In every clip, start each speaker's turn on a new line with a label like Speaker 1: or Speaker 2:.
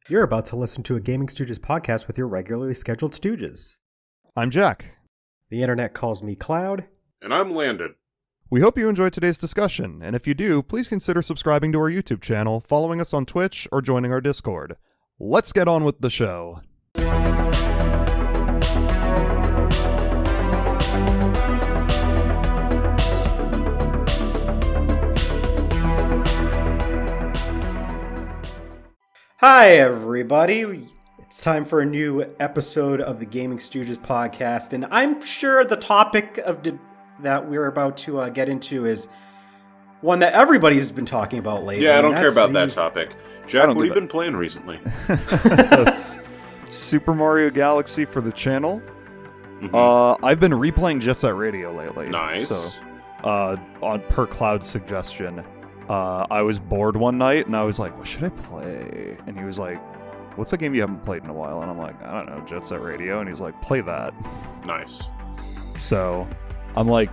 Speaker 1: You're about to listen to a Gaming Stooges podcast with your regularly scheduled Stooges.
Speaker 2: I'm Jack.
Speaker 1: The internet calls me Cloud.
Speaker 3: And I'm Landon.
Speaker 2: We hope you enjoyed today's discussion, and if you do, please consider subscribing to our YouTube channel, following us on Twitch, or joining our Discord. Let's get on with the show.
Speaker 1: Hi, everybody. It's time for a new episode of the Gaming Stooges podcast, and I'm sure the topic that we're about to get into is one that everybody's been talking about lately.
Speaker 3: Yeah, I don't care about that topic. Jack, what have you been playing recently?
Speaker 2: Super Mario Galaxy for the channel. Mm-hmm. I've been replaying Jet Set Radio lately.
Speaker 3: Nice.
Speaker 2: So, on per Cloud's suggestion. I was bored one night, and I was like, what should I play? And he was like, what's a game you haven't played in a while? And I'm like, I don't know, Jet Set Radio. And he's like, play that.
Speaker 3: Nice.
Speaker 2: So, I'm like,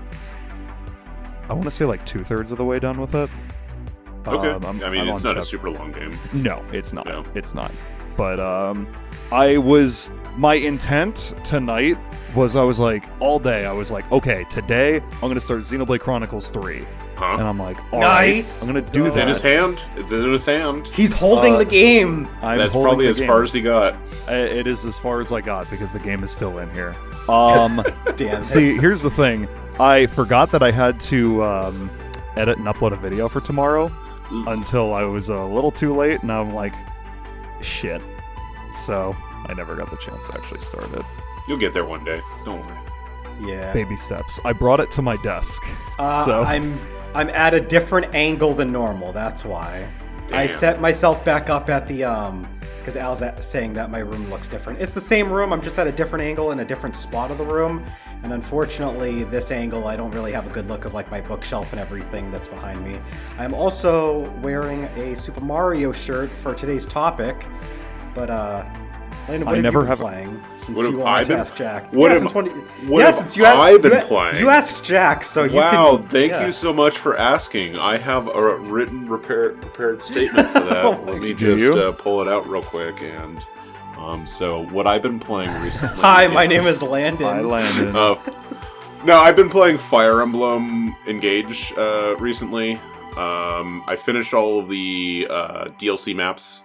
Speaker 2: I want to say like 2/3 of the way done with it.
Speaker 3: Okay. It's not a super long game.
Speaker 2: No, it's not.
Speaker 3: No.
Speaker 2: It's not. But my intent tonight was I was like, all day, I was like, okay, today I'm going to start Xenoblade Chronicles 3.
Speaker 3: Huh?
Speaker 2: And I'm like, all right, I'm going to do
Speaker 3: It's
Speaker 2: that.
Speaker 3: in his hand. It's in his hand.
Speaker 1: He's holding the game.
Speaker 3: That's probably as far as he got.
Speaker 2: It is as far as I got because the game is still in here.
Speaker 1: Damn.
Speaker 2: See, here's the thing. I forgot that I had to edit and upload a video for tomorrow until I was a little too late, and I'm like, shit. So I never got the chance to actually start it.
Speaker 3: You'll get there one day. Don't worry.
Speaker 1: Yeah.
Speaker 2: Baby steps. I brought it to my desk. So
Speaker 1: I'm at a different angle than normal. That's why.
Speaker 3: Damn.
Speaker 1: I set myself back up at the because Al's saying that my room looks different. It's the same room. I'm just at a different angle in a different spot of the room. And unfortunately, this angle, I don't really have a good look of like my bookshelf and everything that's behind me. I'm also wearing a Super Mario shirt for today's topic, but Landon, what have you been playing? Since you wanted to ask Jack.
Speaker 3: Since I've been playing?
Speaker 1: You asked Jack, so you can...
Speaker 3: Wow, thank you so much for asking. I have a written prepared statement for that. Let me just pull it out real quick. And so what I've been playing recently...
Speaker 1: Hi, my name is Landon.
Speaker 2: Hi, Landon.
Speaker 3: No, I've been playing Fire Emblem Engage recently. I finished all of the DLC maps.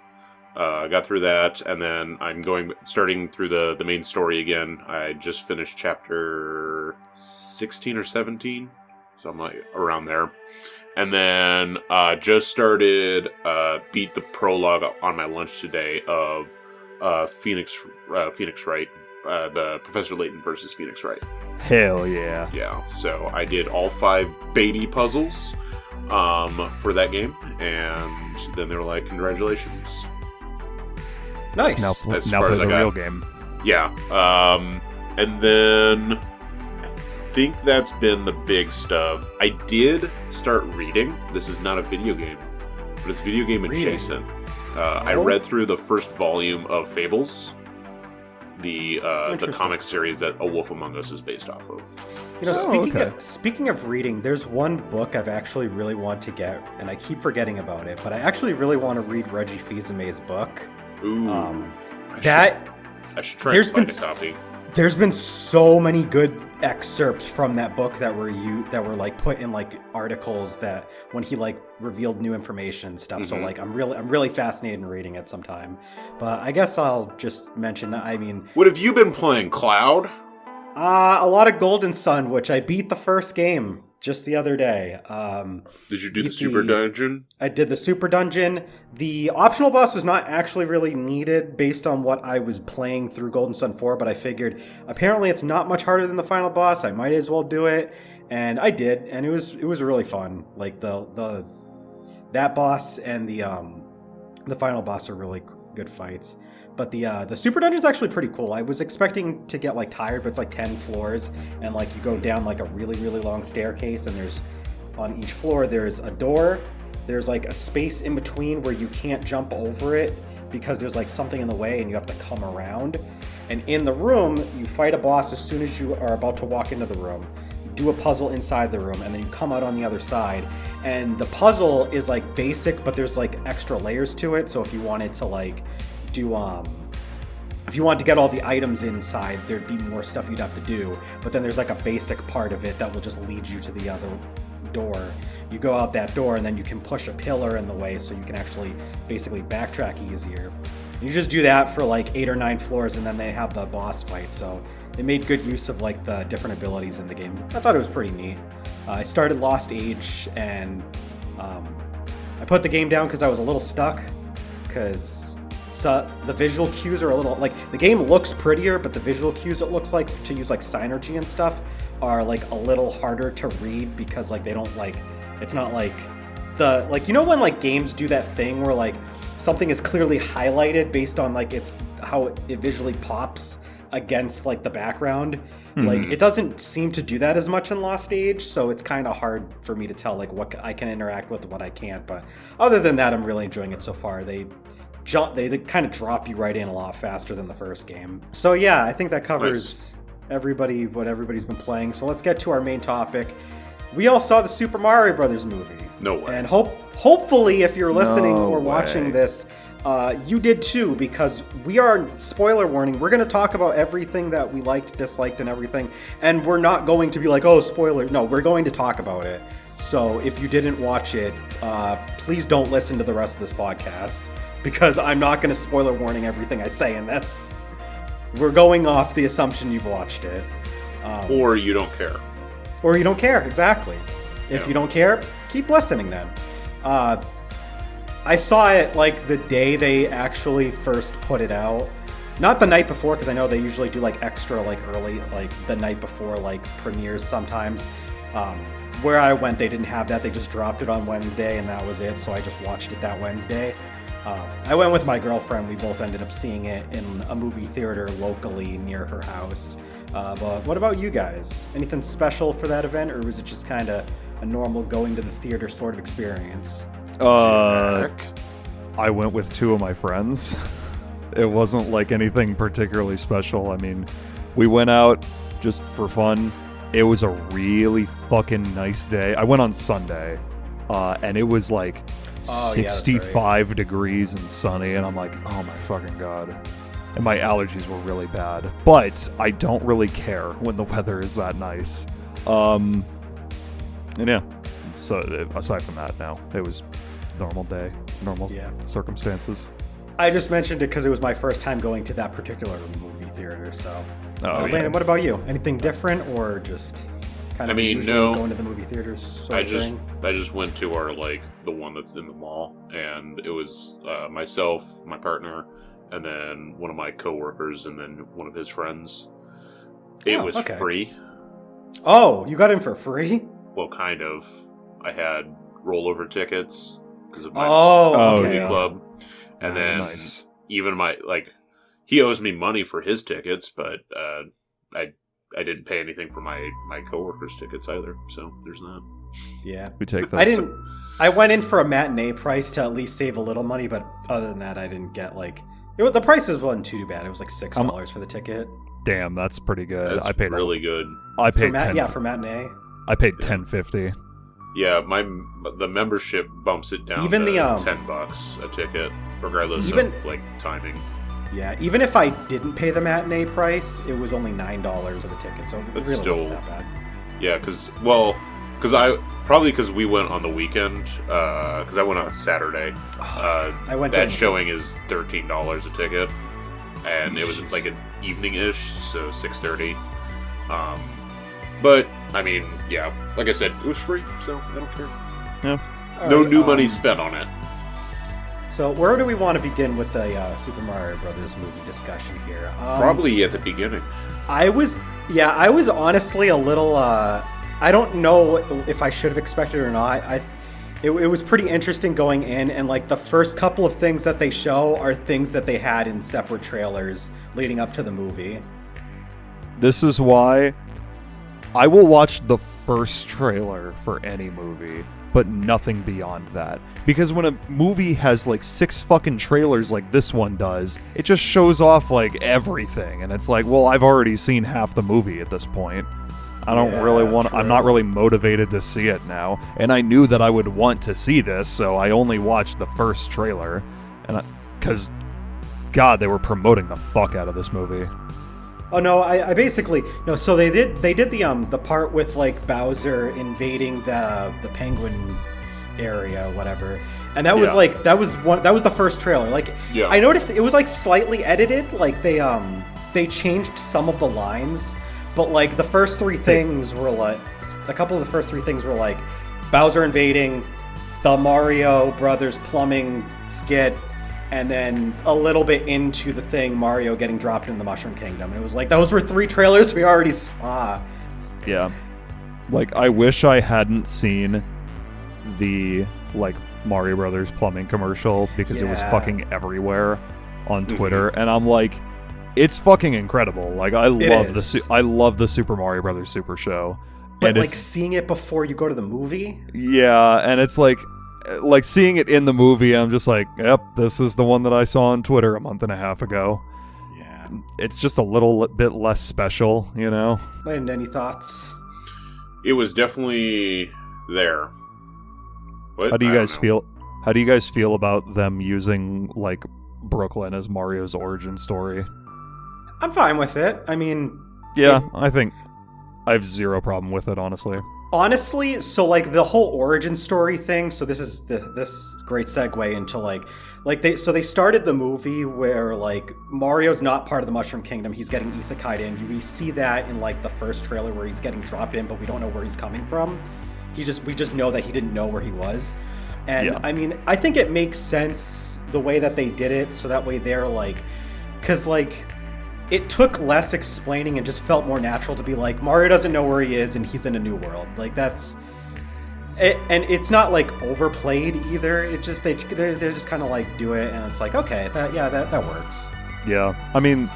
Speaker 3: Got through that, and then I'm starting through the main story again. I just finished chapter 16 or 17, so I'm like around there. And then just started beat the prologue on my lunch today of Phoenix Wright, the Professor Layton versus Phoenix Wright.
Speaker 2: Hell yeah.
Speaker 3: Yeah, so I did all 5 Beatty puzzles for that game, and then they were like, congratulations.
Speaker 1: Nice.
Speaker 2: Now play the real game.
Speaker 3: Yeah. And then I think that's been the big stuff. I did start reading. This is not a video game, but it's video game adjacent. I read through the first volume of Fables, the comic series that A Wolf Among Us is based off of.
Speaker 1: You know, speaking of reading, there's one book I've actually really want to get, and I keep forgetting about it, but I actually really want to read Reggie Fils-Aimé's book.
Speaker 3: Ooh,
Speaker 1: I
Speaker 3: should try and find a copy.
Speaker 1: There's been so many good excerpts from that book that were like put in like articles that when he like revealed new information and stuff. Mm-hmm. So like I'm really fascinated in reading it sometime. But I guess I'll just mention. I mean,
Speaker 3: what have you been playing, Cloud?
Speaker 1: A lot of Golden Sun, which I beat the first game just the other day.
Speaker 3: Did you do the super dungeon?
Speaker 1: I did the super dungeon. The optional boss was not actually really needed based on what I was playing through Golden Sun 4, but I figured apparently it's not much harder than the final boss. I might as well do it, and I did, and it was really fun. Like that boss and the final boss are really good fights. But the super dungeon's actually pretty cool. I was expecting to get like tired, but it's like 10 floors, and like you go down like a really, really long staircase, and there's on each floor there's a door. There's like a space in between where you can't jump over it because there's like something in the way and you have to come around. And in the room, you fight a boss as soon as you are about to walk into the room. Do a puzzle inside the room, and then you come out on the other side. And the puzzle is like basic, but there's like extra layers to it. So if you wanted to like if you want to get all the items inside, there'd be more stuff you'd have to do. But then there's like a basic part of it that will just lead you to the other door. You go out that door and then you can push a pillar in the way so you can actually basically backtrack easier. And you just do that for like 8 or 9 floors and then they have the boss fight. So it made good use of like the different abilities in the game. I thought it was pretty neat. I started Lost Age and I put the game down because I was a little stuck because the visual cues are a little like the game looks prettier, but the visual cues it looks like to use like Synergy and stuff are like a little harder to read because like they don't like it's not like the like you know when like games do that thing where like something is clearly highlighted based on like it's how it visually pops against like the background. Like it doesn't seem to do that as much in Lost Age, so it's kind of hard for me to tell like what I can interact with and what I can't. But other than that, I'm really enjoying it so far. They kind of drop you right in a lot faster than the first game. So yeah, I think that covers what everybody's been playing. So let's get to our main topic. We all saw the Super Mario Brothers movie.
Speaker 3: No way.
Speaker 1: And hopefully if you're listening or watching this, you did too, because we are, spoiler warning, we're going to talk about everything that we liked, disliked, and everything. And we're not going to be like, oh, spoiler. No, we're going to talk about it. So if you didn't watch it, please don't listen to the rest of this podcast, because I'm not going to spoiler warning everything I say in this. We're going off the assumption you've watched it.
Speaker 3: Or you don't care.
Speaker 1: Or you don't care, exactly. If you don't care, keep listening then. I saw it like the day they actually first put it out. Not the night before, because I know they usually do like extra like early, like the night before like premieres sometimes. Where I went, they didn't have that. They just dropped it on Wednesday and that was it. So I just watched it that Wednesday. I went with my girlfriend. We both ended up seeing it in a movie theater locally near her house. But what about you guys? Anything special for that event, or was it just kind of a normal going to the theater sort of experience?
Speaker 2: I went with 2 of my friends. It wasn't like anything particularly special. I mean, we went out just for fun. It was a really fucking nice day. I went on Sunday, and it was like 65 degrees and sunny, and I'm like, oh my fucking god. And my allergies were really bad. But I don't really care when the weather is that nice. And yeah, so aside from that, no, it was normal day, normal circumstances.
Speaker 1: I just mentioned it because it was my first time going to that particular movie theater, so... Landon, what about you? Anything different, or just kind of going to the movie theaters?
Speaker 3: I just went to our the one that's in the mall, and it was myself, my partner, and then one of my coworkers, and then one of his friends. It was free.
Speaker 1: Oh, you got in for free?
Speaker 3: Well, kind of. I had rollover tickets because of my movie club, and then even my he owes me money for his tickets, but I didn't pay anything for my coworkers' tickets either. So there's that.
Speaker 1: Yeah,
Speaker 2: we take those.
Speaker 1: I went in for a matinee price to at least save a little money, but other than that, I didn't get the prices wasn't too bad. It was like $6 for the ticket.
Speaker 2: Damn, that's pretty good.
Speaker 3: I paid really good.
Speaker 2: I paid
Speaker 1: for matinee.
Speaker 2: I paid $10.50.
Speaker 3: Yeah, the membership bumps it down
Speaker 1: even
Speaker 3: to
Speaker 1: the
Speaker 3: $10 a ticket, regardless of timing.
Speaker 1: Yeah, even if I didn't pay the matinee price, it was only $9 for the ticket, so it really wasn't that bad.
Speaker 3: Yeah, because we went on the weekend, because I went on Saturday.
Speaker 1: I went.
Speaker 3: That showing is $13 a ticket, and it was like an evening-ish, so 6:30. But I mean, yeah, like I said, it was free, so I don't care.
Speaker 2: Yeah,
Speaker 3: no new money spent on it.
Speaker 1: So where do we want to begin with the Super Mario Brothers movie discussion here?
Speaker 3: Probably at the beginning.
Speaker 1: I was honestly a little. I don't know if I should have expected it or not. It was pretty interesting going in, and the first couple of things that they show are things that they had in separate trailers leading up to the movie.
Speaker 2: This is why I will watch the first trailer for any movie, but nothing beyond that. Because when a movie has 6 fucking trailers like this one does, it just shows off everything, and it's well, I've already seen half the movie at this point. I don't really want. I'm not really motivated to see it now, and I knew that I would want to see this, so I only watched the first trailer, and because God, they were promoting the fuck out of this movie.
Speaker 1: Oh no, I basically no. So they did the part with like Bowser invading the penguin area, whatever, and that was like that was the first trailer. Like I noticed it was like slightly edited, like they changed some of the lines, but like the first three things were like a couple of the first three things were like Bowser invading, the Mario Brothers plumbing skit. And then a little bit into the thing, Mario getting dropped in the Mushroom Kingdom. And it was like, those were 3 trailers we already saw.
Speaker 2: Yeah. Like, I wish I hadn't seen the, like, Mario Brothers plumbing commercial because it was fucking everywhere on Twitter. And I'm like, it's fucking incredible. Like, I love the Super Mario Brothers Super Show.
Speaker 1: But,
Speaker 2: and
Speaker 1: like, seeing it before you go to the movie?
Speaker 2: Yeah, and it's like seeing it in the movie, I'm just like, yep, this is the one that I saw on Twitter a month and a half ago.
Speaker 1: Yeah.
Speaker 2: It's just a little bit less special, you know?
Speaker 1: And any thoughts?
Speaker 3: It was definitely there. But
Speaker 2: How do you guys feel? How do you guys feel about them using, like, Brooklyn as Mario's origin story?
Speaker 1: I'm fine with it. I mean...
Speaker 2: Yeah, I think I have zero problem with it, honestly.
Speaker 1: Honestly, so like the whole origin story thing, so this is this great segue into they started the movie where like Mario's not part of the Mushroom Kingdom, he's getting isekai'd in. We see that in like the first trailer where he's getting dropped in, but we don't know where he's coming from. We just know that he didn't know where he was. And I mean, I think it makes sense the way that they did it, so that way they're like, cause like it took less explaining and just felt more natural to be like, Mario doesn't know where he is and he's in a new world. Like that's it, and it's not like overplayed either. It just they just kind of like do it and it's like, okay, that works.
Speaker 2: Yeah, I mean,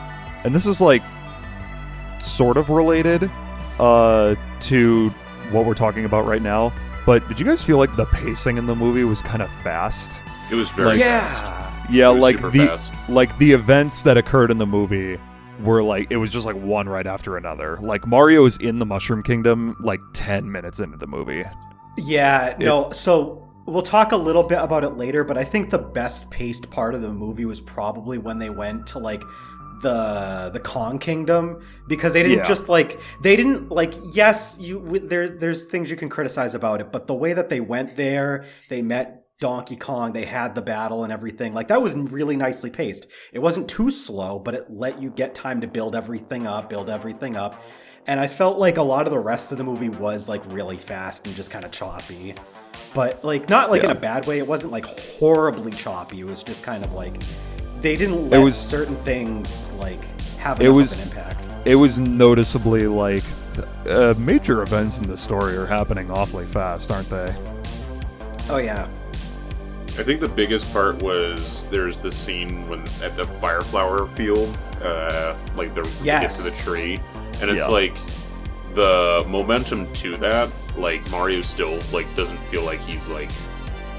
Speaker 2: and this is like sort of related to what we're talking about right now. But did you guys feel like the pacing in the movie was kind of fast?
Speaker 3: It was very fast.
Speaker 2: Yeah, like
Speaker 3: fast.
Speaker 2: Like the events that occurred in the movie were like, it was just like one right after another. Like Mario is in the Mushroom Kingdom like 10 minutes into the movie.
Speaker 1: Yeah, so we'll talk a little bit about it later, but I think the best paced part of the movie was probably when they went to like the Kong Kingdom, because they didn't just like, they didn't like, yes, there's things you can criticize about it, but the way that they went there, they met Donkey Kong, they had the battle and everything, like that was really nicely paced. It wasn't too slow, but it let you get time to build everything up. And I felt like a lot of the rest of the movie was like really fast and just kind of choppy, but like not like in a bad way. It wasn't like horribly choppy. It was just kind of like they didn't let certain things like have enough of an impact.
Speaker 2: It was noticeably like major events in the story are happening awfully fast, aren't they?
Speaker 1: Oh yeah.
Speaker 3: I think the biggest part was there's the scene when at the Fireflower field, like they get to the tree, and it's like the momentum to that. Like Mario still like doesn't feel like he's like,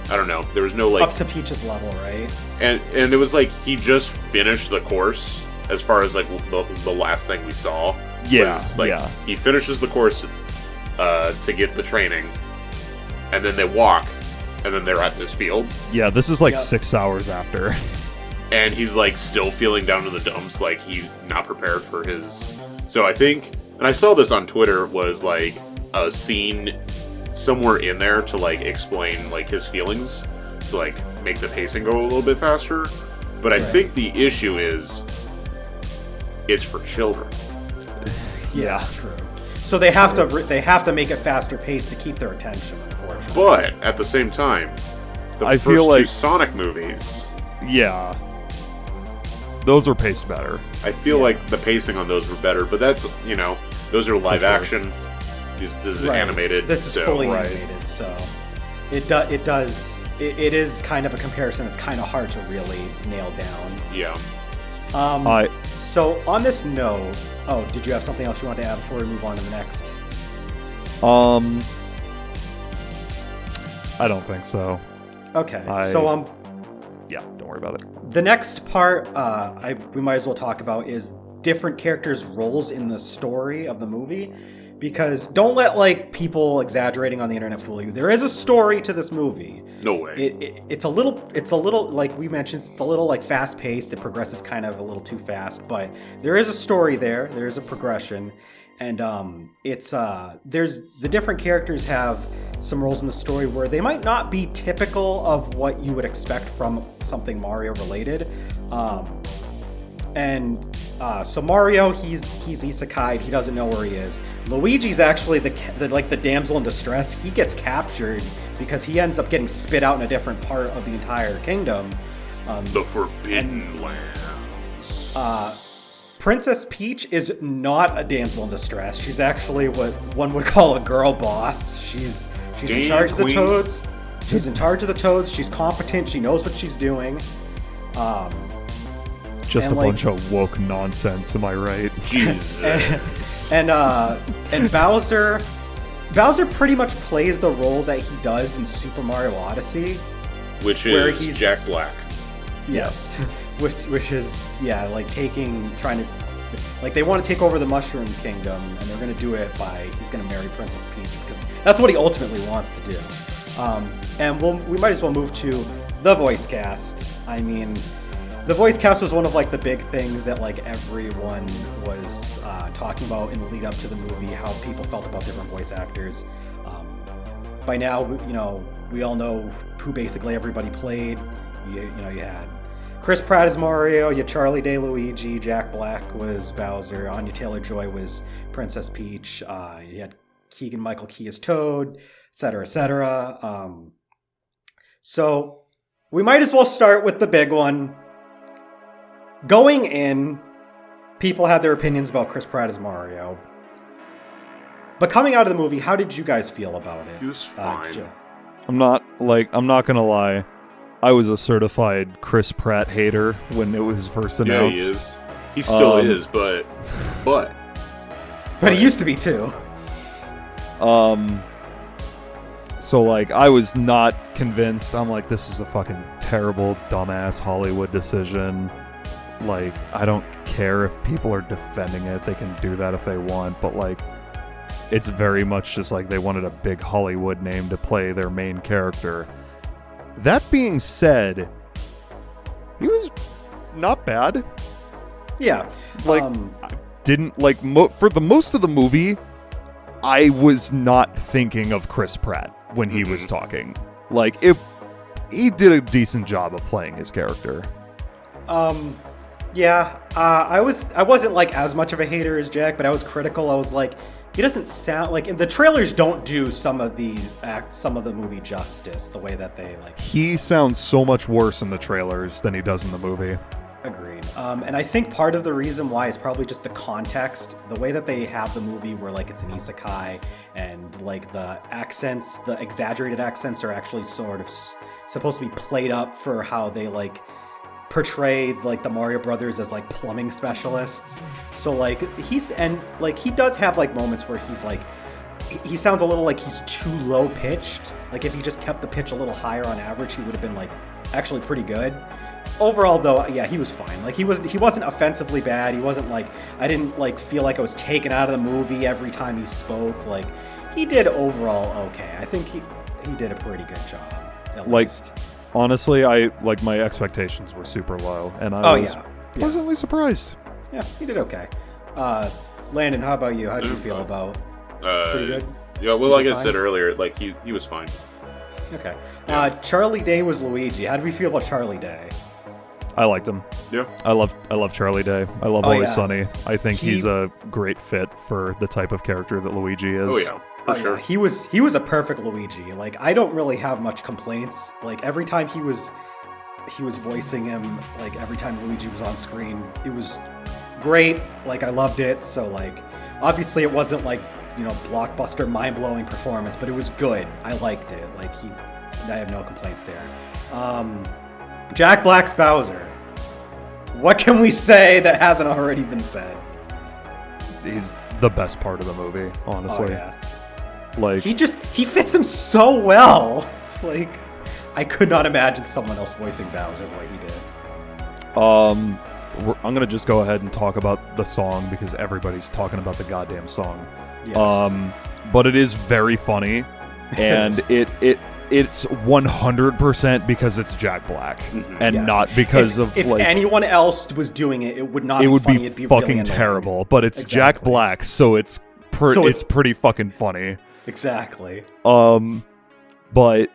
Speaker 3: I don't know. There was no like
Speaker 1: up to Peach's level, right?
Speaker 3: And it was like he just finished the course as far as like the last thing we saw. He finishes the course to get the training, and then they walk. And then they're at this field.
Speaker 2: Yeah, this is like 6 hours after.
Speaker 3: And he's like still feeling down in the dumps, like he's not prepared for his... So I think, and I saw this on Twitter, was like a scene somewhere in there to like explain like his feelings, to like make the pacing go a little bit faster. But I think the issue is it's for children.
Speaker 1: Yeah, true. So they have to make it faster paced to keep their attention, unfortunately.
Speaker 3: But at the same time, the first two Sonic movies,
Speaker 2: those were paced better.
Speaker 3: I feel like the pacing on those were better, but that's, you know, those are live action. This is animated.
Speaker 1: This is fully animated, so it is kind of a comparison that's kind of hard to really nail down.
Speaker 3: Yeah.
Speaker 1: So on this note, did you have something else you wanted to add before we move on to the next?
Speaker 2: I don't think so.
Speaker 1: Okay.
Speaker 2: Yeah, don't worry about it.
Speaker 1: The next part we might as well talk about is different characters' roles in the story of the movie, because don't let like people exaggerating on the internet fool you. There is a story to this movie.
Speaker 3: No way.
Speaker 1: It's a little like we mentioned, it's a little like fast paced. It progresses kind of a little too fast, but there is a story there. There is a progression, and there's the different characters have some roles in the story where they might not be typical of what you would expect from something Mario related. So Mario, he's isekai'd. He doesn't know where he is. Luigi's actually the damsel in distress. He gets captured because he ends up getting spit out in a different part of the entire kingdom.
Speaker 3: The Forbidden Lands.
Speaker 1: Princess Peach is not a damsel in distress. She's actually what one would call a girl boss. She's in charge of the Toads. She's in charge of the Toads. She's competent. She knows what she's doing.
Speaker 2: Just a bunch of woke nonsense, am I right?
Speaker 3: Jesus.
Speaker 1: And Bowser pretty much plays the role that he does in Super Mario Odyssey,
Speaker 3: which is Jack Black.
Speaker 1: Yes, which is like trying to they want to take over the Mushroom Kingdom, and they're going to do it by he's going to marry Princess Peach because that's what he ultimately wants to do. And we might as well move to the voice cast. I mean, the voice cast was one of like the big things that like everyone was talking about in the lead up to the movie, how people felt about different voice actors. By now, we all know who basically everybody played. You had Chris Pratt as Mario, you had Charlie Day Luigi, Jack Black was Bowser, Anya Taylor-Joy was Princess Peach, you had Keegan-Michael Key as Toad, etc., etc. So we might as well start with the big one. Going in, people had their opinions about Chris Pratt as Mario. But coming out of the movie, how did you guys feel about it?
Speaker 3: He was fine.
Speaker 2: I'm not gonna lie. I was a certified Chris Pratt hater when it was first announced.
Speaker 3: Yeah, he is. He still is, but
Speaker 1: he used to be too.
Speaker 2: So like I was not convinced. I'm like, this is a fucking terrible, dumbass Hollywood decision. Like, I don't care if people are defending it. They can do that if they want, but like, it's very much just like they wanted a big Hollywood name to play their main character. That being said, he was not bad.
Speaker 1: Yeah.
Speaker 2: Like, I didn't like for the most of the movie, I was not thinking of Chris Pratt when he was talking. Like, he did a decent job of playing his character.
Speaker 1: Yeah, I wasn't like as much of a hater as Jack, but I was critical. I was like, he doesn't sound like, and the trailers don't do some of the movie justice the way that they like.
Speaker 2: He sounds so much worse in the trailers than he does in the movie.
Speaker 1: Agreed. And I think part of the reason why is probably just the context, the way that they have the movie where like it's an isekai and like the accents, the exaggerated accents are actually sort of supposed to be played up for how they like portrayed like the Mario Brothers as like plumbing specialists. So like he does have like moments where he's like, he sounds a little like he's too low pitched. Like if he just kept the pitch a little higher on average, he would have been like actually pretty good. Overall though, yeah, he was fine. Like he wasn't offensively bad. He wasn't like, I didn't like feel like I was taken out of the movie every time he spoke. Like he did overall okay. I think he did a pretty good job. At least.
Speaker 2: Honestly, my expectations were super low, and I was pleasantly surprised.
Speaker 1: Yeah, he did okay. Landon, how about you? How did you feel about? Pretty good.
Speaker 3: Yeah, well, like I said earlier, like he was fine.
Speaker 1: Okay. Charlie Day was Luigi. How did we feel about Charlie Day?
Speaker 2: I liked him.
Speaker 3: Yeah.
Speaker 2: I love Charlie Day. I love Always Sunny. I think he's a great fit for the type of character that Luigi is.
Speaker 3: Oh yeah. For sure.
Speaker 1: Yeah. He was a perfect Luigi. Like I don't really have much complaints. Like every time he was voicing him, like every time Luigi was on screen, it was great. Like I loved it. So like obviously it wasn't like, blockbuster mind-blowing performance, but it was good. I liked it. Like I have no complaints there. Jack Black's Bowser. What can we say that hasn't already been said?
Speaker 2: He's the best part of the movie, honestly.
Speaker 1: Oh, yeah.
Speaker 2: Like
Speaker 1: he fits him so well. Like I could not imagine someone else voicing Bowser the way he did.
Speaker 2: I'm gonna just go ahead and talk about the song because everybody's talking about the goddamn song.
Speaker 1: Yes.
Speaker 2: But it is very funny, and it's 100% because it's Jack Black, and
Speaker 1: Yes.
Speaker 2: not because
Speaker 1: if anyone else was doing it, it would not.
Speaker 2: It would
Speaker 1: funny.
Speaker 2: be
Speaker 1: It'd be
Speaker 2: fucking
Speaker 1: really annoying.
Speaker 2: terrible. But it's Jack
Speaker 1: Exactly.
Speaker 2: Black, so it's pretty fucking funny.
Speaker 1: Exactly.
Speaker 2: But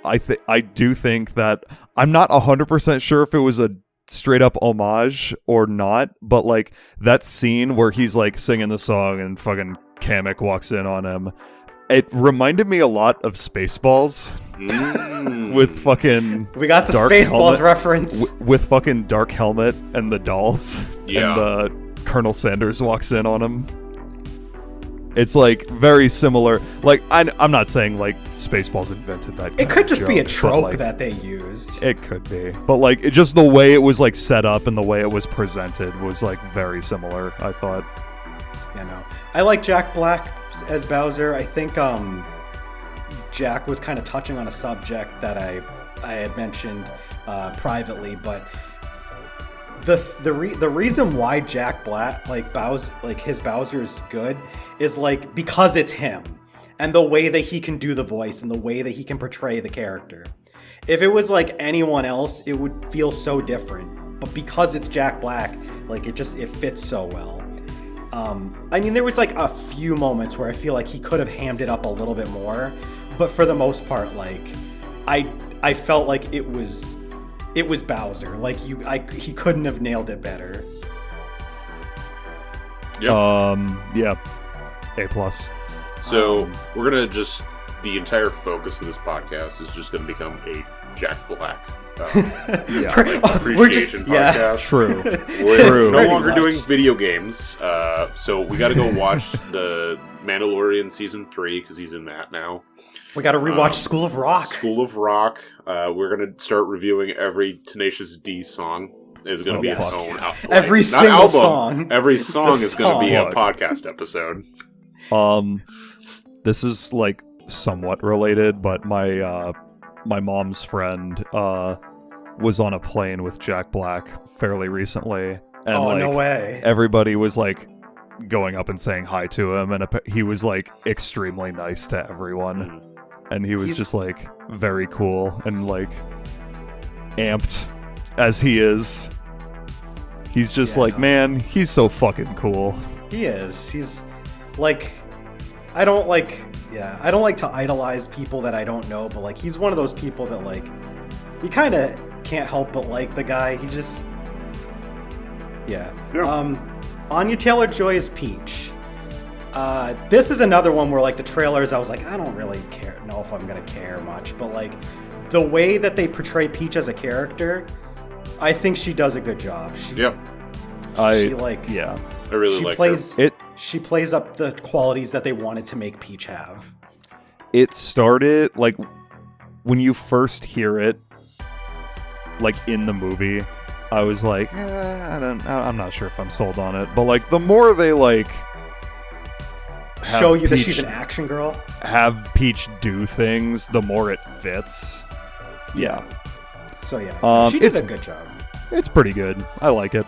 Speaker 2: I do think that I'm not 100% sure if it was a straight up homage or not, but like that scene where he's like singing the song and fucking Kamek walks in on him, it reminded me a lot of Spaceballs with fucking
Speaker 1: We got the
Speaker 2: Dark
Speaker 1: Spaceballs
Speaker 2: Helmet
Speaker 1: reference.
Speaker 2: with fucking Dark Helmet and the dolls,
Speaker 3: Yeah.
Speaker 2: and Colonel Sanders walks in on him. It's like very similar. Like I'm not saying like Spaceballs invented that.
Speaker 1: It could just be a
Speaker 2: joke, but,
Speaker 1: trope
Speaker 2: like,
Speaker 1: that they used.
Speaker 2: it could be, but like it just the way it was like set up and the way it was presented was like very similar. I thought.
Speaker 1: You know, I like Jack Black as Bowser. I think Jack was kind of touching on a subject that I had mentioned privately, but the reason why Jack Black his Bowser is good is like because it's him and the way that he can do the voice and the way that he can portray the character. If it was like anyone else, it would feel so different. But because it's Jack Black, like it fits so well. I mean, there was like a few moments where I feel like he could have hammed it up a little bit more, but for the most part, like I felt like it was Bowser. Like he couldn't have nailed it better.
Speaker 2: Yeah. A+.
Speaker 3: So we're gonna the entire focus of this podcast is just gonna become a Jack Black appreciation podcast.
Speaker 2: True.
Speaker 3: We're no
Speaker 1: Pretty
Speaker 3: longer
Speaker 1: much.
Speaker 3: doing video games, so we got to go watch the Mandalorian season 3 because he's in that now.
Speaker 1: We got to rewatch School of Rock.
Speaker 3: School of Rock. We're gonna start reviewing every Tenacious D song. Is going to be its own album.
Speaker 1: Every
Speaker 3: Not
Speaker 1: single
Speaker 3: album.
Speaker 1: song.
Speaker 3: Every song
Speaker 1: The
Speaker 3: is going to be a
Speaker 2: song.
Speaker 3: podcast episode.
Speaker 2: This is like somewhat related, but my mom's friend was on a plane with Jack Black fairly recently, and
Speaker 1: Oh,
Speaker 2: like
Speaker 1: no way.
Speaker 2: everybody was like going up and saying hi to him, and he was like extremely nice to everyone, and he was
Speaker 1: He's-
Speaker 2: just like very cool and like amped as he is. He's just
Speaker 1: Yeah,
Speaker 2: like,
Speaker 1: no.
Speaker 2: man, he's so fucking cool.
Speaker 1: He is. He's like, I don't like to idolize people that I don't know, but like he's one of those people that like you kind of can't help but like the guy. He just yeah. Anya Taylor-Joy is Peach. This is another one where like the trailers I was like I don't really know if I'm going to care much, but like the way that they portray Peach as a character, I think she does a good job.
Speaker 3: I really
Speaker 1: she
Speaker 3: like
Speaker 1: plays
Speaker 3: her.
Speaker 1: She plays up the qualities that they wanted to make Peach have.
Speaker 2: It started like when you first hear it, like in the movie, I was like, I'm not sure if I'm sold on it. But like the more they like
Speaker 1: Show you that
Speaker 2: Peach
Speaker 1: she's an action girl.
Speaker 2: have Peach do things, the more it fits. Yeah,
Speaker 1: So yeah, she did
Speaker 2: it's-
Speaker 1: a good job.
Speaker 2: it's pretty good. I like it.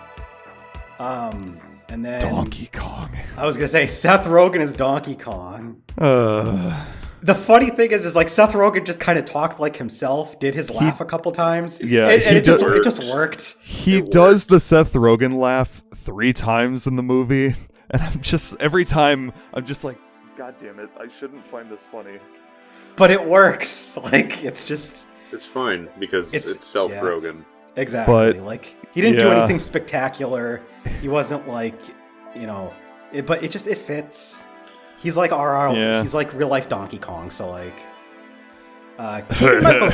Speaker 1: And then
Speaker 2: Donkey Kong.
Speaker 1: I was gonna say Seth Rogen is Donkey Kong. The funny thing is like Seth Rogen just kind of talked like himself, did his laugh a couple times.
Speaker 2: Yeah,
Speaker 1: and
Speaker 2: he
Speaker 1: it just
Speaker 3: does-
Speaker 1: worked.
Speaker 2: He does the Seth Rogen laugh 3 times in the movie, and every time I'm just like, God damn it, I shouldn't find this funny.
Speaker 1: But it works. Like it's
Speaker 3: fine because it's Seth
Speaker 1: yeah.
Speaker 3: Rogen.
Speaker 1: exactly
Speaker 2: But,
Speaker 1: like he didn't do
Speaker 2: yeah.
Speaker 1: anything spectacular. He wasn't like but it fits. He's like
Speaker 2: Yeah.
Speaker 1: he's like real life Donkey Kong. So like, Keegan-Michael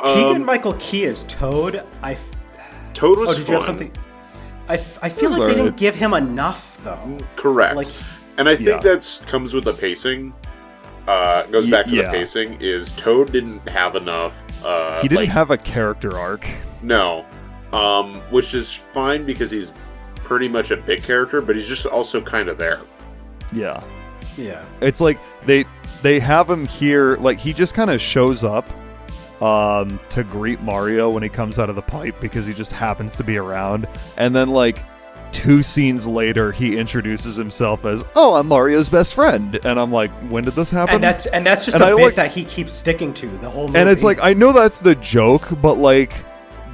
Speaker 1: Keegan-Michael Key is Toad.
Speaker 3: Toad was
Speaker 1: did
Speaker 3: fun.
Speaker 1: you have something? I feel
Speaker 2: was
Speaker 1: like they didn't
Speaker 2: alright.
Speaker 1: give him enough though.
Speaker 3: Correct.
Speaker 1: Like,
Speaker 3: And I think
Speaker 2: Yeah.
Speaker 3: that comes with the pacing. Goes back to
Speaker 2: yeah.
Speaker 3: the pacing. Is Toad didn't have enough.
Speaker 2: He didn't have a character arc.
Speaker 3: No, which is fine because he's pretty much a big character, but he's just also kind of there.
Speaker 2: Yeah.
Speaker 1: yeah.
Speaker 2: It's like they have him here, like he just kind of shows up to greet Mario when he comes out of the pipe because he just happens to be around. And then, like, 2 scenes later, he introduces himself as, "Oh, I'm Mario's best friend." And I'm like, when did this happen?
Speaker 1: And that's just a bit that he keeps sticking to the whole movie.
Speaker 2: And it's like, I know that's the joke, but like,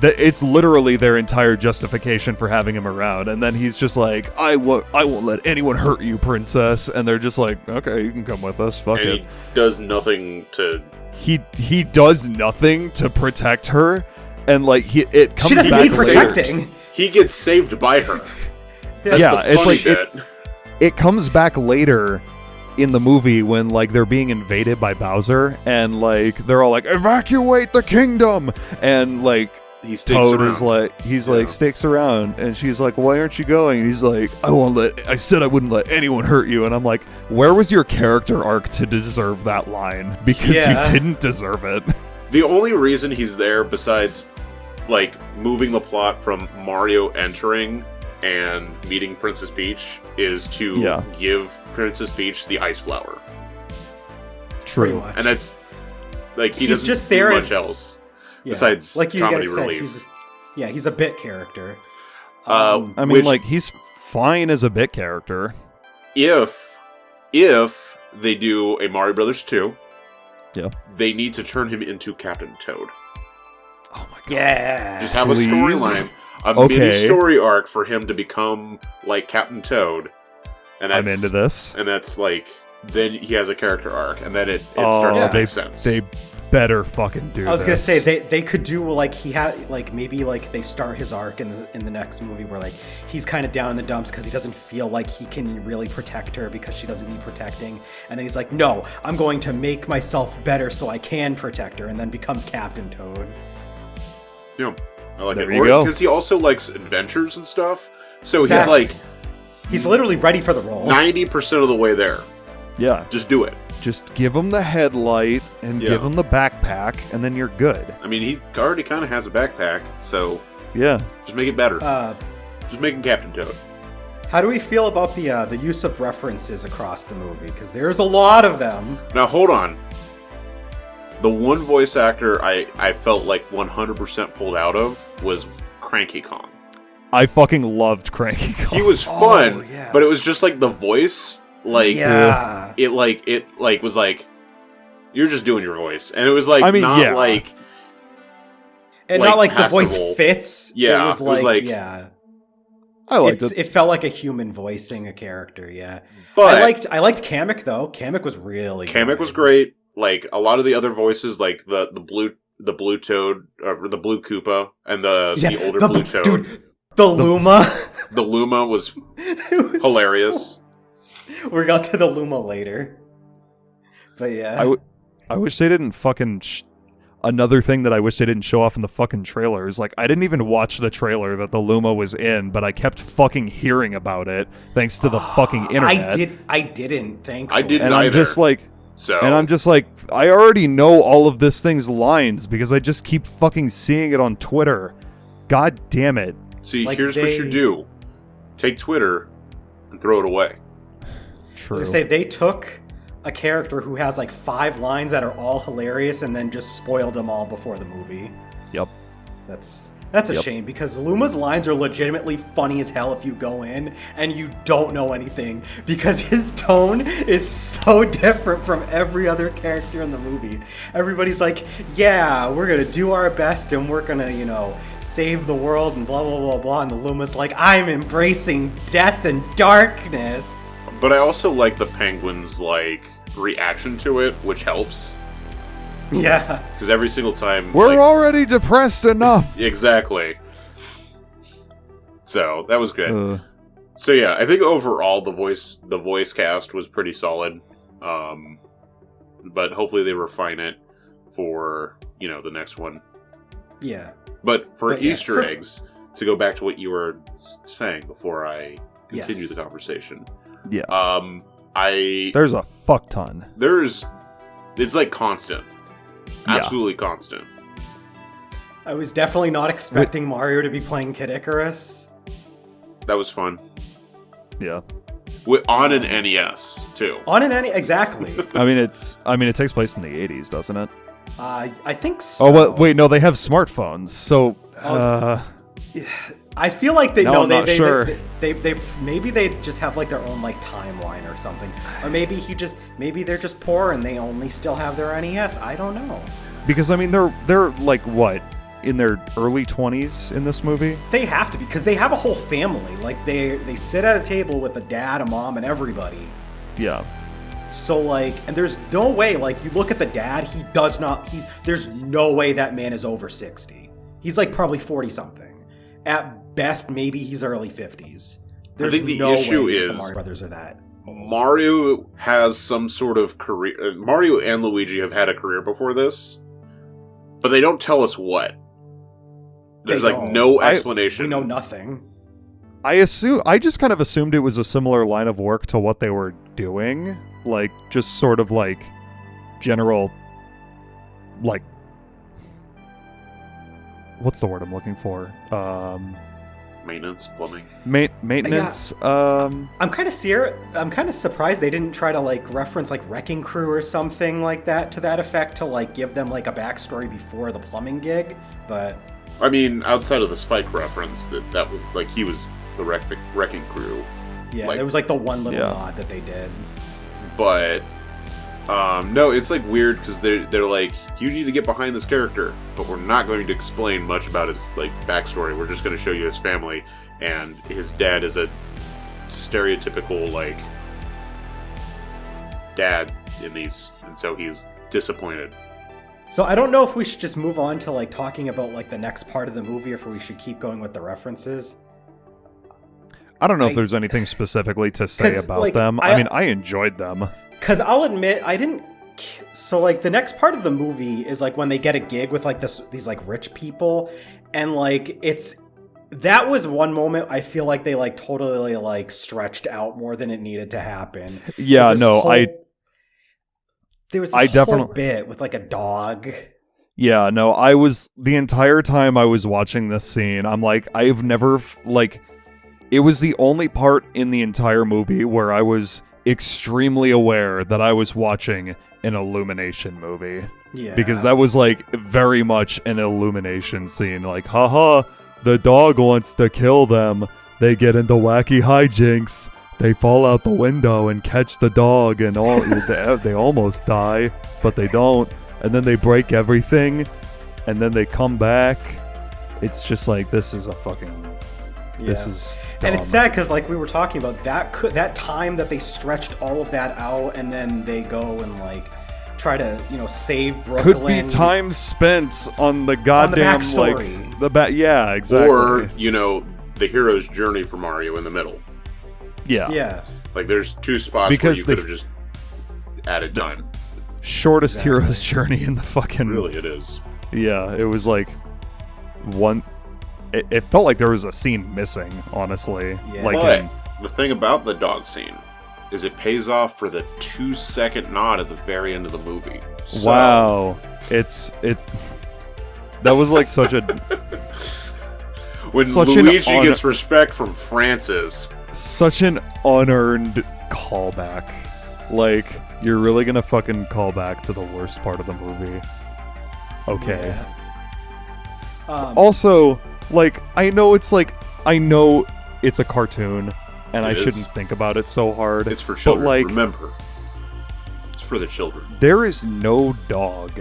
Speaker 2: it's literally their entire justification for having him around. And then he's just like, I won't let anyone hurt you, princess. And they're just like, okay, you can come with us. Fuck
Speaker 3: and
Speaker 2: it.
Speaker 3: He does nothing to...
Speaker 2: He does nothing to protect her. And like, it comes
Speaker 1: she doesn't
Speaker 2: back
Speaker 1: need protecting.
Speaker 3: He gets saved by her. That's
Speaker 2: yeah,
Speaker 3: the
Speaker 2: it's
Speaker 3: funny
Speaker 2: like
Speaker 3: bit.
Speaker 2: it comes back later in the movie when like they're being invaded by Bowser and like they're all like, evacuate the kingdom, and like Toad is like, like sticks around, and she's like, why aren't you going? And he's like, I said I wouldn't let anyone hurt you. And I'm like, where was your character arc to deserve that line? Because you didn't deserve it.
Speaker 3: The only reason he's there, besides like moving the plot from Mario entering and meeting Princess Peach, is to give Princess Peach the ice flower.
Speaker 2: True.
Speaker 3: And that's like he's
Speaker 1: just
Speaker 3: doesn't
Speaker 1: there
Speaker 3: do
Speaker 1: as
Speaker 3: much else
Speaker 1: yeah,
Speaker 3: besides
Speaker 1: like you
Speaker 3: comedy
Speaker 1: guys said,
Speaker 3: relief.
Speaker 1: he's a bit character.
Speaker 2: I mean, like, he's fine as a bit character.
Speaker 3: If they do a Mario Brothers 2, they need to turn him into Captain Toad.
Speaker 2: Oh my god.
Speaker 1: Yeah.
Speaker 3: Just have a storyline, mini story arc for him to become like Captain Toad. And
Speaker 2: I'm into this.
Speaker 3: And that's like, then he has a character arc, and then it starts to make sense.
Speaker 2: They better fucking do this.
Speaker 1: I was gonna say they could do like he had like maybe like they start his arc in the next movie where like he's kind of down in the dumps because he doesn't feel like he can really protect her because she doesn't need protecting, and then he's like, no, I'm going to make myself better so I can protect her, and then becomes Captain Toad.
Speaker 3: Yeah, I like
Speaker 2: there
Speaker 3: it.
Speaker 2: You go.
Speaker 3: Because he also likes adventures and stuff, so he's
Speaker 1: literally ready for the role.
Speaker 3: 90% of the way there.
Speaker 2: Yeah,
Speaker 3: just do it.
Speaker 2: Just give him the headlight and give him the backpack, and then you're good.
Speaker 3: I mean, he already kind of has a backpack, so just make it better. Just make him Captain Toad.
Speaker 1: How do we feel about the use of references across the movie? Because there's a lot of them.
Speaker 3: Now, hold on. The one voice actor I felt like 100% pulled out of was Cranky Kong.
Speaker 2: I fucking loved Cranky Kong.
Speaker 3: He was fun, but it was just like the voice. Like, it was like, you're just doing your voice. And it was like,
Speaker 1: and not like
Speaker 3: passable.
Speaker 1: the voice fits.
Speaker 3: Yeah.
Speaker 1: It was like
Speaker 2: I liked it.
Speaker 1: It felt like a human voicing a character,
Speaker 3: But
Speaker 1: I liked Kamek though. Kamek was really good.
Speaker 3: Kamek was great. Like a lot of the other voices, like the blue Toad, or the blue Koopa, and the older blue Toad.
Speaker 1: Dude, the Luma.
Speaker 3: The Luma was hilarious.
Speaker 1: We got to the Luma later. But yeah.
Speaker 2: I wish they didn't fucking... Another thing that I wish they didn't show off in the fucking trailer is, like, I didn't even watch the trailer that the Luma was in, but I kept fucking hearing about it thanks to the fucking internet.
Speaker 1: I didn't, thankfully.
Speaker 3: I didn't
Speaker 2: and
Speaker 3: either.
Speaker 2: I'm just like, I already know all of this thing's lines because I just keep fucking seeing it on Twitter. God damn it.
Speaker 3: See, here's what you do. Take Twitter and throw it away.
Speaker 2: True.
Speaker 1: I was gonna say, they took a character who has like 5 lines that are all hilarious and then just spoiled them all before the movie.
Speaker 2: Yep.
Speaker 1: That's a shame, because Luma's lines are legitimately funny as hell if you go in and you don't know anything, because his tone is so different from every other character in the movie. Everybody's like, yeah, we're gonna do our best and we're gonna, save the world and blah, blah, blah, blah. And the Luma's like, I'm embracing death and darkness.
Speaker 3: But I also like the Penguin's, reaction to it, which helps.
Speaker 1: Yeah.
Speaker 3: Because every single time...
Speaker 2: We're already depressed enough!
Speaker 3: Exactly. So, that was good. So yeah, I think overall the voice cast was pretty solid. But hopefully they refine it for, the next one.
Speaker 1: Yeah.
Speaker 3: But for Easter eggs, to go back to what you were saying before I continue the conversation...
Speaker 2: Yeah.
Speaker 3: There's
Speaker 2: a fuck ton.
Speaker 3: It's like constant. Absolutely constant.
Speaker 1: I was definitely not expecting Mario to be playing Kid Icarus.
Speaker 3: That was fun.
Speaker 2: Yeah.
Speaker 3: On an NES too.
Speaker 1: On an NES, exactly.
Speaker 2: I mean, it takes place in the 80s, doesn't it?
Speaker 1: I think so.
Speaker 2: Oh, well, wait, no, they have smartphones. So,
Speaker 1: I feel like they
Speaker 2: no, I'm not
Speaker 1: they,
Speaker 2: sure.
Speaker 1: they maybe they just have like their own like timeline or something, or maybe they're just poor and they only still have their NES. I don't know.
Speaker 2: Because I mean, they're like what, in their early 20s in this movie?
Speaker 1: They have to be, because they have a whole family. Like they sit at a table with a dad, a mom, and everybody.
Speaker 2: Yeah.
Speaker 1: So like, and there's no way, like, you look at the dad, there's no way that man is over 60. He's like probably 40 something. At best, maybe he's early 50s. There's
Speaker 3: I think the
Speaker 1: no
Speaker 3: issue
Speaker 1: way
Speaker 3: is
Speaker 1: the Mario brothers are that.
Speaker 3: Mario has some sort of career. Mario and Luigi have had a career before this, but they don't tell us what. There's
Speaker 1: They
Speaker 3: like
Speaker 1: don't.
Speaker 3: no explanation.
Speaker 1: We know nothing.
Speaker 2: I just kind of assumed it was a similar line of work to what they were doing. Like, just sort of like general, like, what's the word I'm looking for?
Speaker 3: Maintenance, plumbing.
Speaker 2: Maintenance.
Speaker 1: I'm kind of surprised they didn't try to like reference like Wrecking Crew or something like that to that effect to like give them like a backstory before the plumbing gig. But
Speaker 3: I mean, outside of the Spike reference, that was like he was the Wrecking Crew.
Speaker 1: yeah,
Speaker 3: Like-
Speaker 1: there was like the one little nod that they did.
Speaker 3: But no, it's like weird because they're like, you need to get behind this character, but we're not going to explain much about his like backstory. We're just going to show you his family, and his dad is a stereotypical like dad in these, and so he's disappointed.
Speaker 1: So I don't know if we should just move on to like talking about like the next part of the movie, or if we should keep going with the references.
Speaker 2: I don't know if there's anything specifically to say
Speaker 1: 'cause,
Speaker 2: about
Speaker 1: like,
Speaker 2: them. I mean, I enjoyed them.
Speaker 1: Because I'll admit, I didn't. So like the next part of the movie is like when they get a gig with like these like rich people, and like that was one moment I feel like they like totally like stretched out more than it needed to happen.
Speaker 2: Yeah, no,
Speaker 1: there was this
Speaker 2: I
Speaker 1: whole
Speaker 2: definitely-
Speaker 1: bit with like a dog.
Speaker 2: Yeah, no, the entire time I was watching this scene, I'm like, I've never, it was the only part in the entire movie where I was extremely aware that I was watching an Illumination movie.
Speaker 1: Yeah,
Speaker 2: Because that was, like, very much an Illumination scene. Like, haha, the dog wants to kill them. They get into wacky hijinks. They fall out the window and catch the dog, and they almost die, but they don't. And then they break everything, and then they come back. It's just like, this is a fucking... This is dumb.
Speaker 1: And it's sad because, like we were talking about, that time that they stretched all of that out, and then they go and like try to save Brooklyn.
Speaker 2: Could be time spent on the goddamn
Speaker 1: backstory.
Speaker 2: Yeah, exactly.
Speaker 3: Or the hero's journey for Mario in the middle.
Speaker 2: Yeah.
Speaker 3: Like there's two spots
Speaker 2: Because
Speaker 3: where you could have just added time.
Speaker 2: Shortest hero's journey in the fucking...
Speaker 3: Really, it is.
Speaker 2: Yeah, it was like one... It felt like there was a scene missing, honestly.
Speaker 1: Yeah.
Speaker 3: But the thing about the dog scene is it pays off for the 2-second nod at the very end of the movie. So,
Speaker 2: wow. That was like such a...
Speaker 3: when
Speaker 2: such
Speaker 3: Luigi gets respect from Francis.
Speaker 2: Such an unearned callback. Like, you're really gonna fucking call back to the worst part of the movie. Okay.
Speaker 1: Yeah.
Speaker 2: Also, like, I know it's a cartoon, and I shouldn't think about it so hard.
Speaker 3: It's for children,
Speaker 2: but, like,
Speaker 3: remember. It's for the children.
Speaker 2: There is no dog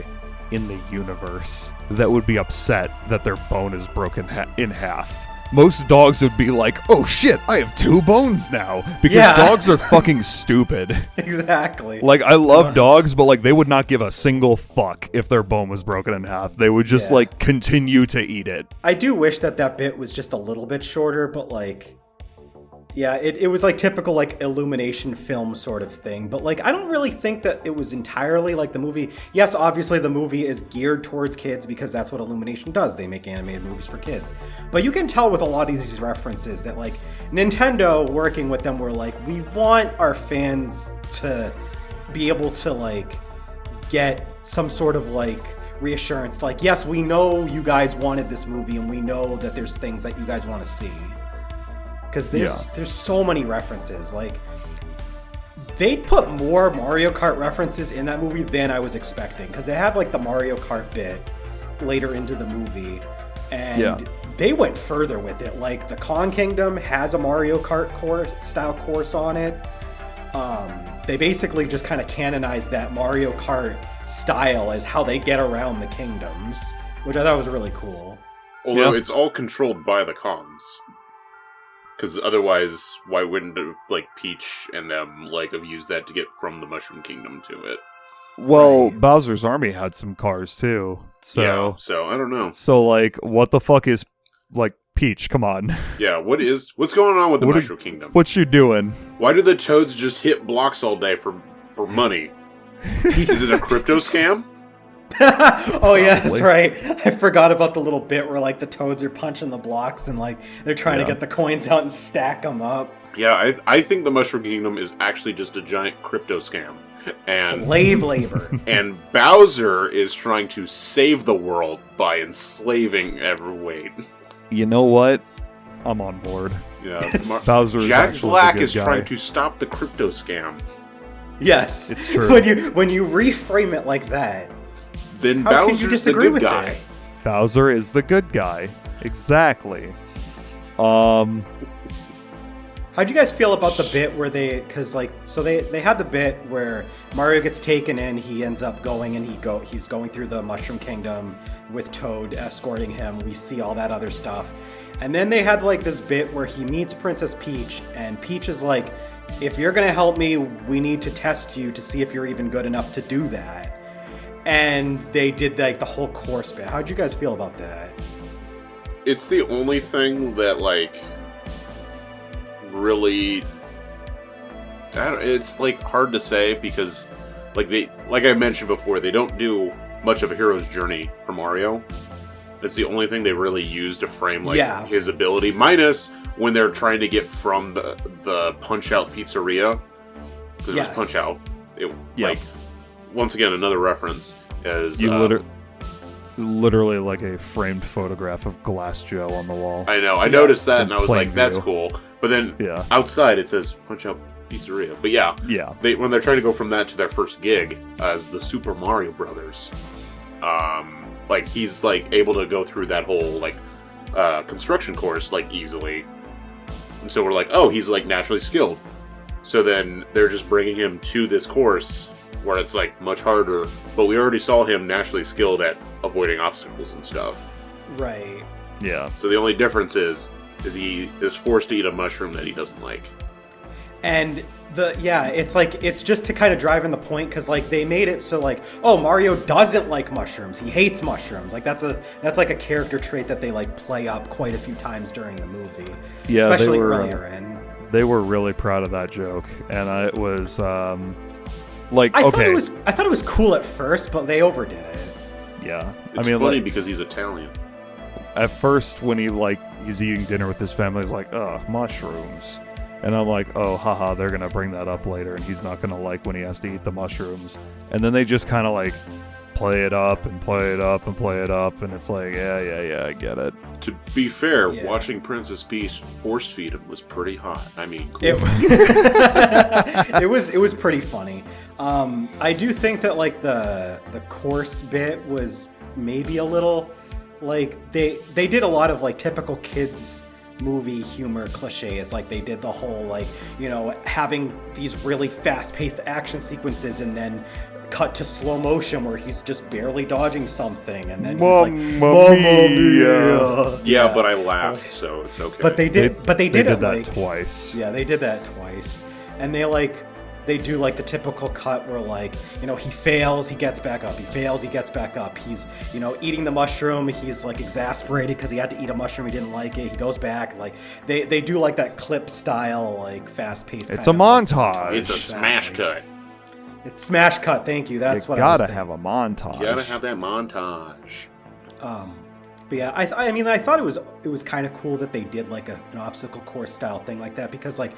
Speaker 2: in the universe that would be upset that their bone is broken in half. Most dogs would be like, oh shit, I have 2 bones now. Because dogs are fucking stupid.
Speaker 1: Exactly.
Speaker 2: Like, I love dogs, but like, they would not give a single fuck if their bone was broken in half. They would just like continue to eat it.
Speaker 1: I do wish that bit was just a little bit shorter, but like, yeah, it was like typical like Illumination film sort of thing. But like, I don't really think that it was entirely like the movie. Yes, obviously the movie is geared towards kids because that's what Illumination does. They make animated movies for kids. But you can tell with a lot of these references that like Nintendo working with them were like, we want our fans to be able to like get some sort of like reassurance. Like, yes, we know you guys wanted this movie and we know that there's things that you guys want to see. Because there's so many references. Like, they put more Mario Kart references in that movie than I was expecting, because they had like the Mario Kart bit later into the movie, and they went further with it. Like the Kong Kingdom has a Mario Kart style course on it. They basically just kind of canonized that Mario Kart style as how they get around the kingdoms, which I thought was really cool.
Speaker 3: Although it's all controlled by the Kongs. Because otherwise, why wouldn't like Peach and them like have used that to get from the Mushroom Kingdom to it?
Speaker 2: Well, Bowser's Army had some cars too. So
Speaker 3: I don't know.
Speaker 2: So like, what the fuck is like Peach? Come on.
Speaker 3: Yeah, what's going on with the Mushroom Kingdom?
Speaker 2: What you doing?
Speaker 3: Why do the Toads just hit blocks all day for money? Is it a crypto scam?
Speaker 1: Oh yeah, that's right. I forgot about the little bit where like the Toads are punching the blocks and like they're trying to get the coins out and stack them up.
Speaker 3: Yeah, I think the Mushroom Kingdom is actually just a giant crypto scam. And
Speaker 1: slave labor.
Speaker 3: And Bowser is trying to save the world by enslaving every.
Speaker 2: You know what? I'm on board.
Speaker 3: Yeah,
Speaker 2: Bowser
Speaker 3: Jack Black is
Speaker 2: guy.
Speaker 3: trying to stop the crypto scam.
Speaker 1: Yes,
Speaker 2: it's true.
Speaker 1: When you reframe it like that,
Speaker 3: then
Speaker 1: how
Speaker 3: Bowser's
Speaker 1: can you disagree
Speaker 3: the good guy.
Speaker 1: it?
Speaker 2: Bowser is the good guy. Exactly.
Speaker 1: How'd you guys feel about the bit where they had the bit where Mario gets taken in, he ends up going and he's going through the Mushroom Kingdom with Toad escorting him. We see all that other stuff. And then they had like this bit where he meets Princess Peach, and Peach is like, if you're gonna help me, we need to test you to see if you're even good enough to do that. And they did like the whole course bit. How'd you guys feel about that?
Speaker 3: It's the only thing that like really, it's like hard to say because like I mentioned before, they don't do much of a hero's journey for Mario. That's the only thing they really use to frame like his ability, minus when they're trying to get from the Punch Out Pizzeria, because it was Punch Out. Like, once again, another reference as
Speaker 2: literally like a framed photograph of Glass Joe on the wall.
Speaker 3: I know. I noticed that, and I was like, "That's
Speaker 2: view.
Speaker 3: cool." But then outside it says Punch Out Pizzeria. But when they're trying to go from that to their first gig as the Super Mario Brothers, like he's like able to go through that whole like construction course like easily, and so we're like, oh, he's like naturally skilled. So then they're just bringing him to this course where it's like much harder, but we already saw him naturally skilled at avoiding obstacles and stuff.
Speaker 1: Right.
Speaker 2: Yeah.
Speaker 3: So the only difference is he is forced to eat a mushroom that he doesn't like.
Speaker 1: And it's just to kind of drive in the point, because like they made it so like, oh, Mario doesn't like mushrooms, he hates mushrooms. Like that's like a character trait that they like play up quite a few times during the movie.
Speaker 2: Yeah,
Speaker 1: especially earlier in.
Speaker 2: They were really proud of that joke, and it was
Speaker 1: I thought it was cool at first, but they overdid it.
Speaker 2: Yeah,
Speaker 3: it's funny because he's Italian.
Speaker 2: At first, when he's eating dinner with his family, he's like, "Ugh, mushrooms," and I'm like, "Oh, haha, they're gonna bring that up later, and he's not gonna like when he has to eat the mushrooms." And then they just kind of like play it up and play it up and play it up, and it's like, yeah, I get it.
Speaker 3: To be fair, watching Princess Peach force feed him was pretty hot. I mean, cool.
Speaker 1: It was pretty funny. I do think that like the course bit was maybe a little like they did a lot of like typical kids movie humor cliches. Like they did the whole like, you know, having these really fast-paced action sequences and then cut to slow motion where he's just barely dodging something, and then he's like, "Mamma mia!"
Speaker 3: Yeah, but I laughed, so it's okay.
Speaker 1: But they did it
Speaker 2: that
Speaker 1: like,
Speaker 2: twice.
Speaker 1: Yeah, they did that twice, and they do like the typical cut where like, you know, he fails, he gets back up, he fails, he gets back up. He's, you know, eating the mushroom, he's like exasperated because he had to eat a mushroom, he didn't like it, he goes back. Like they do like that clip style, like fast-paced.
Speaker 2: It's a montage.
Speaker 3: It's a smash cut.
Speaker 1: It's smash cut. Thank you. That's what I was thinking.
Speaker 2: Have a montage.
Speaker 3: You gotta have that montage.
Speaker 1: But yeah, I mean, I thought it was kind of cool that they did like an obstacle course style thing like that, because like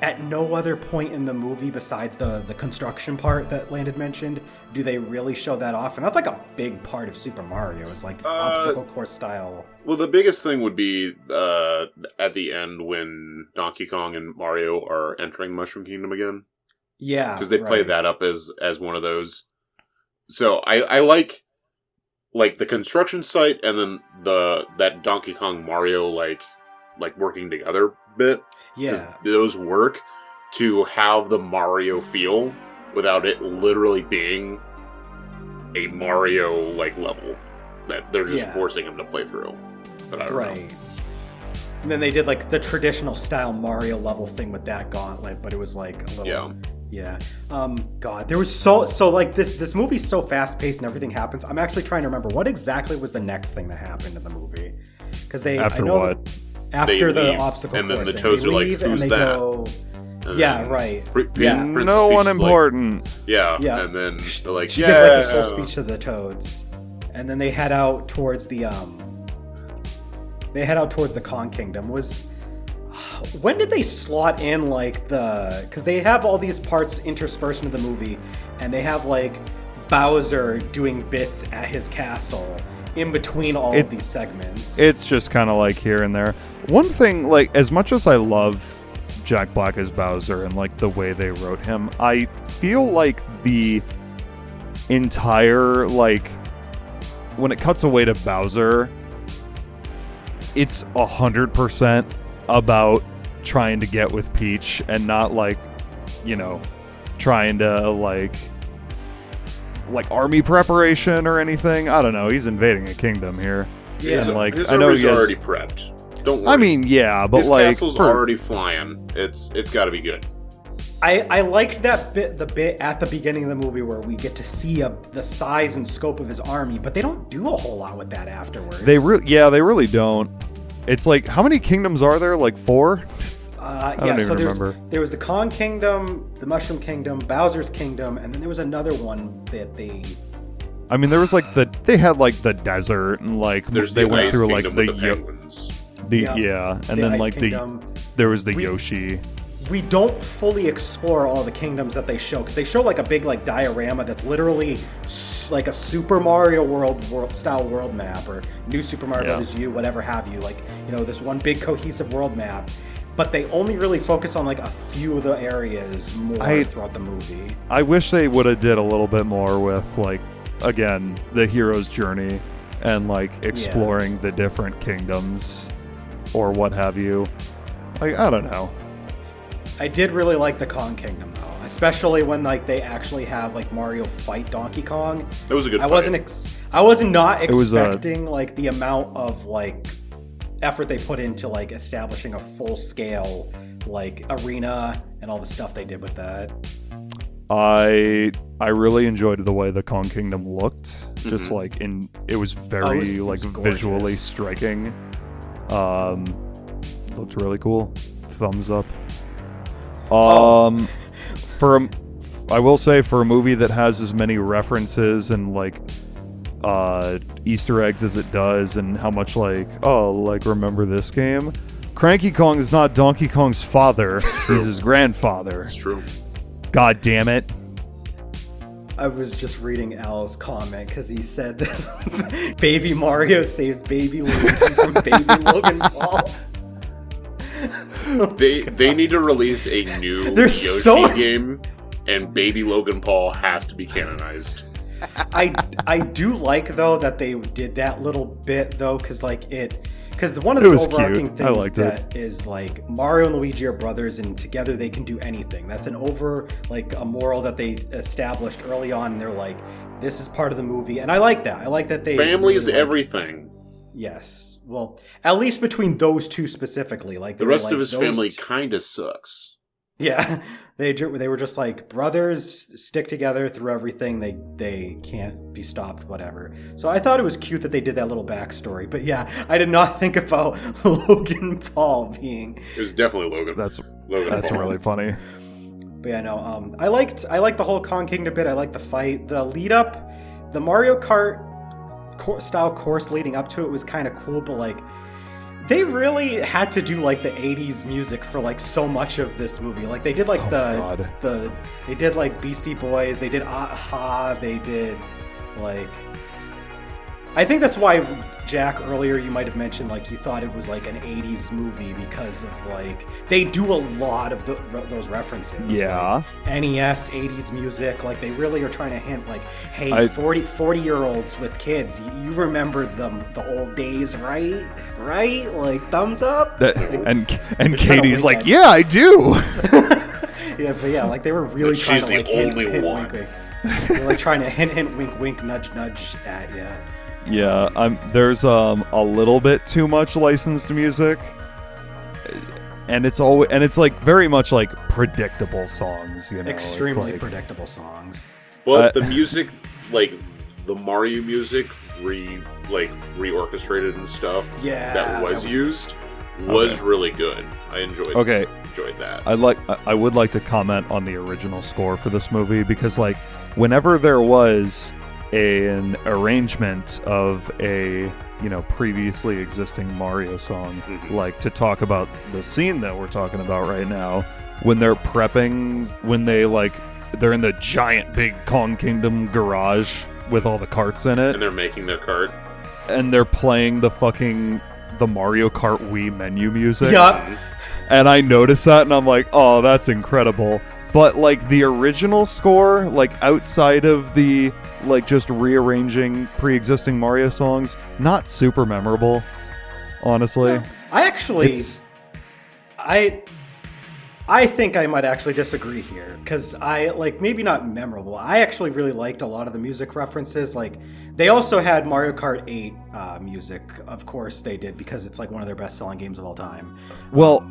Speaker 1: at no other point in the movie besides the construction part that Landon mentioned do they really show that off, and that's like a big part of Super Mario is like the obstacle course style.
Speaker 3: Well, the biggest thing would be at the end when Donkey Kong and Mario are entering Mushroom Kingdom again.
Speaker 1: Yeah,
Speaker 3: because they play
Speaker 1: right.
Speaker 3: that up as one of those. So I like the construction site, and then that Donkey Kong Mario like working together bit. Because
Speaker 1: Yeah.
Speaker 3: those work to have the Mario feel without it literally being a Mario like level that they're just forcing him to play through. But I don't know.
Speaker 1: And then they did like the traditional style Mario level thing with that gauntlet, but it was like a little God, there was so like this movie's so fast paced and everything happens. I'm actually trying to remember what exactly was the next thing that happened in the movie. Because
Speaker 2: after
Speaker 1: the obstacle
Speaker 3: and then
Speaker 1: course
Speaker 3: the Toads are like, "Who's that?"
Speaker 1: Go,
Speaker 3: right. Prince
Speaker 2: no
Speaker 3: Peach
Speaker 2: one
Speaker 3: is
Speaker 2: important.
Speaker 3: Like, and then they're like,
Speaker 1: she gives like this whole speech to the Toads, and then they head out towards the Kong Kingdom. When did they slot in like because they have all these parts interspersed into the movie, and they have like Bowser doing bits at his castle in between all of these segments.
Speaker 2: It's just kind of like here and there. One thing, like, as much as I love Jack Black as Bowser and like the way they wrote him, I feel like the entire, like, when it cuts away to Bowser, it's 100% about trying to get with Peach and not like, trying to like army preparation or anything. I don't know. He's invading a kingdom here.
Speaker 3: Yeah,
Speaker 2: and like
Speaker 3: his
Speaker 2: I know
Speaker 3: he's already prepped. Don't worry.
Speaker 2: I mean, yeah, but
Speaker 3: his
Speaker 2: like
Speaker 3: castle's already flying. It's got to be good.
Speaker 1: I liked the bit at the beginning of the movie where we get to see the size and scope of his army, but they don't do a whole lot with that afterwards.
Speaker 2: They really don't. It's like, how many kingdoms are there? Like 4? I don't even remember.
Speaker 1: There was the Kong Kingdom, the Mushroom Kingdom, Bowser's Kingdom, and then there was another one that they...
Speaker 2: I mean, there was like they had like the desert, and like they went through like
Speaker 3: the penguins.
Speaker 2: And then like there was the Yoshi.
Speaker 1: We don't fully explore all the kingdoms that they show, because they show like a big like diorama that's literally like a Super Mario world style world map, or New Super Mario Bros. U, whatever have you, like, this one big cohesive world map. But they only really focus on like a few of the areas more throughout the movie.
Speaker 2: I wish they would have did a little bit more with like, again, the hero's journey and like exploring the different kingdoms or what have you. Like, I don't know.
Speaker 1: I did really like the Kong Kingdom though, especially when like they actually have like Mario fight Donkey Kong.
Speaker 3: It was a good fight.
Speaker 1: I was not expecting like the amount of like effort they put into like establishing a full scale like arena and all the stuff they did with that.
Speaker 2: I really enjoyed the way the Kong Kingdom looked. Just like it was very visually striking. Looked really cool. Thumbs up. I will say, for a movie that has as many references and like Easter eggs as it does, and how much remember this game? Cranky Kong is not Donkey Kong's father. He's his grandfather.
Speaker 3: It's true.
Speaker 2: God damn it.
Speaker 1: I was just reading Al's comment because he said that Baby Mario saves Baby Luigi from Baby Logan Paul.
Speaker 3: They need to release a new Yoshi game, and Baby Logan Paul has to be canonized.
Speaker 1: I do like though that they did that little bit though, because one of the overarching things that is like Mario and Luigi are brothers, and together they can do anything. That's a moral that they established early on, and they're like, this is part of the movie, and I like that. I like that they
Speaker 3: family is everything.
Speaker 1: Yes. Well, at least between those two specifically, like
Speaker 3: the rest of his family kind of sucks.
Speaker 1: Yeah, they were just like brothers, stick together through everything. They can't be stopped, whatever. So I thought it was cute that they did that little backstory. But yeah, I did not think about Logan Paul being.
Speaker 3: It was definitely Logan.
Speaker 2: That's
Speaker 3: Paul.
Speaker 2: Really funny.
Speaker 1: But yeah, no. I liked the whole Kong Kingdom bit. I liked the fight, the lead up, the Mario Kart style course leading up to it was kind of cool, but like they really had to do like the 80s music for like so much of this movie. Like they did like they did like Beastie Boys, they did Aha, they did like I think that's why, Jack, earlier you might have mentioned like you thought it was like an 80s movie because of like they do a lot of those references.
Speaker 2: Yeah.
Speaker 1: Like, NES 80s music, like they really are trying to hint like, hey, 40-year-olds with kids, you remember the old days, right? Right? Like thumbs up.
Speaker 2: And Katie's like, yeah, I do.
Speaker 1: Yeah, but yeah, like they were really trying to like hint,
Speaker 3: only
Speaker 1: hint,
Speaker 3: one.
Speaker 1: wink, wink. They're like trying to hint, wink, wink, nudge, nudge at you.
Speaker 2: Yeah, there's a little bit too much licensed music, and it's like very much like predictable songs, you know.
Speaker 1: Extremely
Speaker 2: like,
Speaker 1: predictable songs.
Speaker 3: But the music, like the Mario music, reorchestrated and stuff.
Speaker 1: Yeah,
Speaker 3: that was used was really good. I enjoyed that.
Speaker 2: I would like to comment on the original score for this movie because like whenever there was an arrangement of a previously existing Mario song, like to talk about the scene that we're talking about right now, when they're prepping, when they're in the giant big Kong Kingdom garage with all the carts in it,
Speaker 3: and they're making their cart,
Speaker 2: and they're playing the Mario Kart Wii menu music.
Speaker 1: Yup.
Speaker 2: And I noticed that, and I'm like, oh, that's incredible. But, like, the original score, like, outside of the, like, just rearranging pre-existing Mario songs, not super memorable, honestly.
Speaker 1: Yeah. I think I might actually disagree here, because maybe not memorable. I actually really liked a lot of the music references. Like, they also had Mario Kart 8 music, of course they did, because it's, like, one of their best-selling games of all time.
Speaker 2: Well,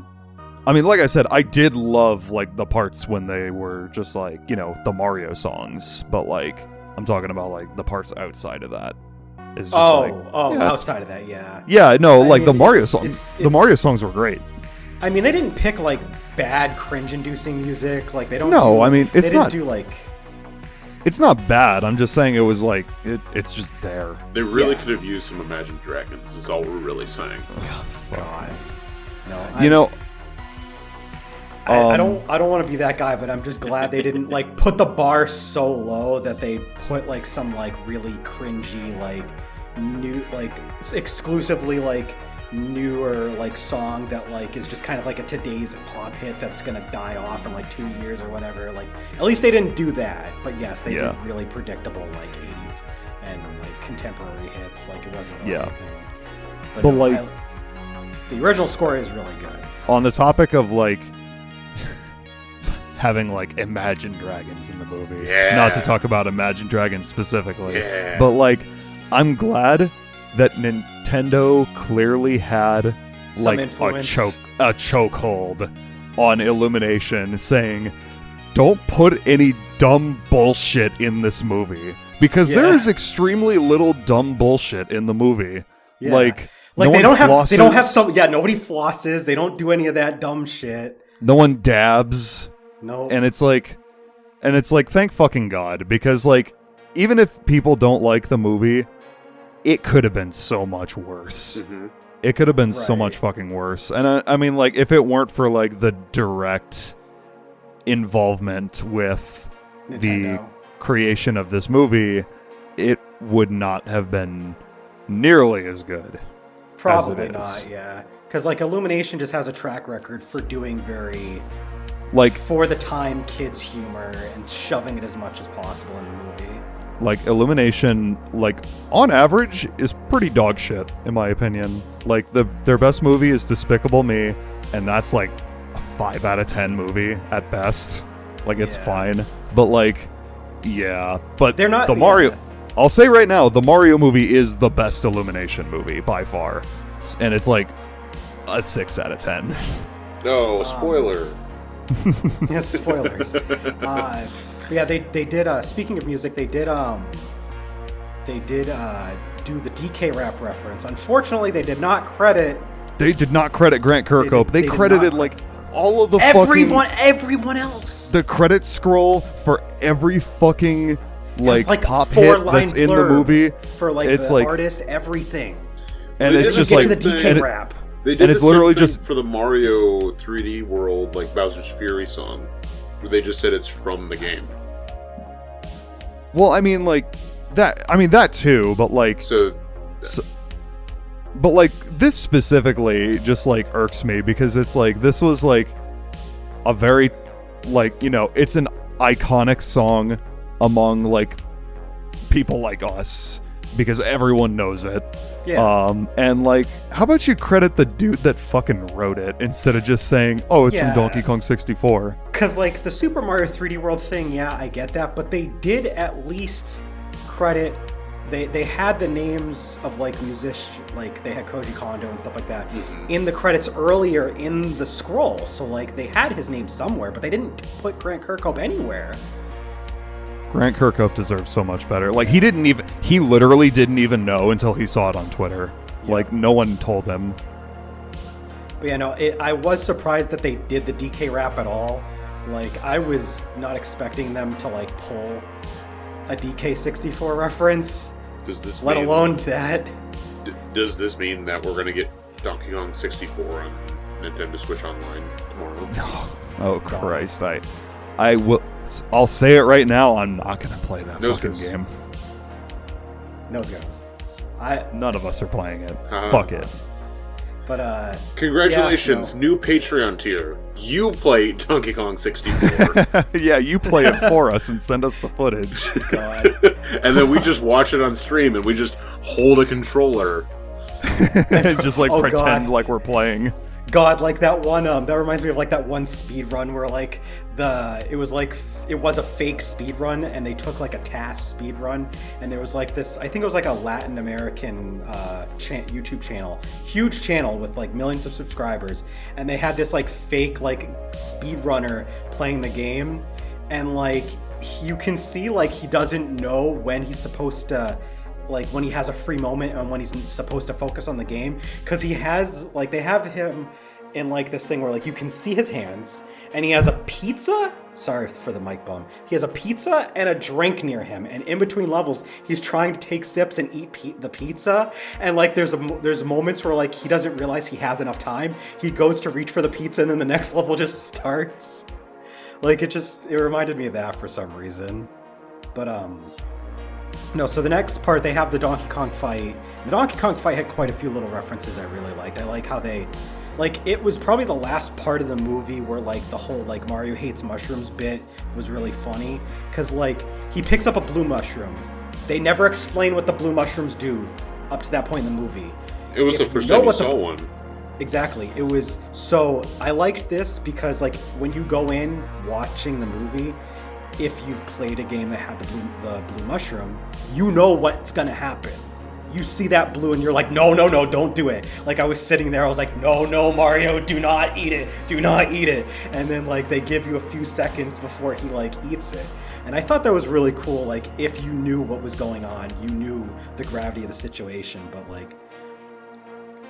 Speaker 2: I mean, like I said, I did love, like, the parts when they were just, like, the Mario songs, but, like, I'm talking about, like, the parts outside of that. It's just
Speaker 1: outside of that, yeah.
Speaker 2: Yeah, no, like, the Mario songs, the Mario songs were great.
Speaker 1: I mean, they didn't pick, like, bad, cringe-inducing music, like, they don't
Speaker 2: it's not...
Speaker 1: like...
Speaker 2: It's not bad, I'm just saying it was, like, it's just there.
Speaker 3: They really could have used some Imagine Dragons, is all we're really saying.
Speaker 2: Oh,
Speaker 1: God.
Speaker 2: No,
Speaker 1: I don't want to be that guy, but I'm just glad they didn't like put the bar so low that they put like some like really cringy like new like exclusively like newer like song that like is just kind of like a today's pop hit that's gonna die off in like 2 years or whatever. Like at least they didn't do that. But yes, they did really predictable like 80s and like contemporary hits. Like it wasn't really anything. But no, the original score is really good.
Speaker 2: On the topic of like having like Imagine Dragons in the movie.
Speaker 3: Yeah.
Speaker 2: Not to talk about Imagine Dragons specifically. Yeah. But like I'm glad that Nintendo clearly had
Speaker 1: some
Speaker 2: like
Speaker 1: influence.
Speaker 2: a chokehold on Illumination saying, don't put any dumb bullshit in this movie. Because there is extremely little dumb bullshit in the movie.
Speaker 1: Yeah.
Speaker 2: Like
Speaker 1: no
Speaker 2: they don't have
Speaker 1: nobody flosses, they don't do any of that dumb shit.
Speaker 2: No one dabs.
Speaker 1: No.
Speaker 2: And it's like, thank fucking God, because like, even if people don't like the movie, it could have been so much worse. Mm-hmm. It could have been so much fucking worse. And I mean, like, if it weren't for like the direct involvement with
Speaker 1: Nintendo.
Speaker 2: The creation of this movie, it would not have been nearly as good.
Speaker 1: Probably not, yeah. Because like Illumination just has a track record for doing very
Speaker 2: like
Speaker 1: for the time kids humor and shoving it as much as possible in the movie.
Speaker 2: Like Illumination, like on average, is pretty dog shit in my opinion. Like their best movie is Despicable Me, and that's like a 5 out of 10 movie at best. Like it's fine, but like but
Speaker 1: they're not
Speaker 2: the Mario. I'll say right now, the Mario movie is the best Illumination movie by far, and it's like a 6 out of 10.
Speaker 3: No, spoiler.
Speaker 1: Yes, spoilers. Yeah, they did. Speaking of music, they did do the DK rap reference. Unfortunately, they did not credit.
Speaker 2: They did not credit Grant Kirkhope. They credited like all of the
Speaker 1: everyone else.
Speaker 2: The credit scroll for every fucking like pop hit that's in the movie
Speaker 1: for like
Speaker 2: it's
Speaker 1: the
Speaker 2: like,
Speaker 1: artist, everything.
Speaker 2: And it's just like
Speaker 1: to the DK rap.
Speaker 3: They did it's literally just for the Mario 3D World, like Bowser's Fury song, where they just said it's from the game.
Speaker 2: Well, I mean, like that. I mean that too, but like
Speaker 3: so
Speaker 2: But like this specifically just like irks me because it's like this was like a very like, you know, it's an iconic song among like people like us because everyone knows it.
Speaker 1: Yeah.
Speaker 2: And like, how about you credit the dude that fucking wrote it instead of just saying, "Oh, it's from Donkey Kong 64."
Speaker 1: Because like the Super Mario 3D World thing, yeah, I get that, but they did at least credit. They had the names of like musicians, like they had Koji Kondo and stuff like that in the credits earlier in the scroll. So like they had his name somewhere, but they didn't put Grant Kirkhope anywhere.
Speaker 2: Grant Kirkhope deserves so much better. Like he literally didn't even know until he saw it on Twitter. Yeah. Like no one told him.
Speaker 1: But yeah, no, I was surprised that they did the DK rap at all. Like I was not expecting them to like pull a DK64 reference.
Speaker 3: Does this
Speaker 1: let alone that?
Speaker 3: Does this mean that we're going to get Donkey Kong 64 on Nintendo Switch Online tomorrow?
Speaker 2: Oh Christ! I will. I'll say it right now. I'm not going to play that fucking game.
Speaker 1: Nose goes.
Speaker 2: None of us are playing it. Fuck it.
Speaker 1: But
Speaker 3: congratulations, new Patreon tier. You play Donkey Kong 64.
Speaker 2: Yeah, you play it for us and send us the footage.
Speaker 1: God.
Speaker 3: And then we just watch it on stream and we just hold a controller
Speaker 2: and just like pretend like we're playing.
Speaker 1: God, like that one, that reminds me of like that one speed run where like it was a fake speed run and they took like a task speed run and there was like this, I think it was like a Latin American YouTube channel, huge channel with like millions of subscribers, and they had this like fake like speed runner playing the game, and like you can see like he doesn't know when he's supposed to, like when he has a free moment and when he's supposed to focus on the game, because he has like, they have him in like this thing where like you can see his hands and he has a pizza, sorry for the mic bum, he has a pizza and a drink near him, and in between levels he's trying to take sips and eat the pizza, and like there's moments where like he doesn't realize he has enough time, he goes to reach for the pizza and then the next level just starts. Like it reminded me of that for some reason. But no, so the next part, they have the Donkey Kong fight. The Donkey Kong fight had quite a few little references I really liked. I like how they, like, it was probably the last part of the movie where, like, the whole, like, Mario hates mushrooms bit was really funny. Because, like, he picks up a blue mushroom. They never explain what the blue mushrooms do up to that point in the movie.
Speaker 3: It was the first time you saw one.
Speaker 1: Exactly. It was, so I liked this because, like, when you go in watching the movie, if you've played a game that had the blue mushroom, you know what's gonna happen. You see that blue and you're like, no, don't do it. Like I was sitting there, I was like, no, Mario, do not eat it. And then like they give you a few seconds before he like eats it. And I thought that was really cool. Like if you knew what was going on, you knew the gravity of the situation. But like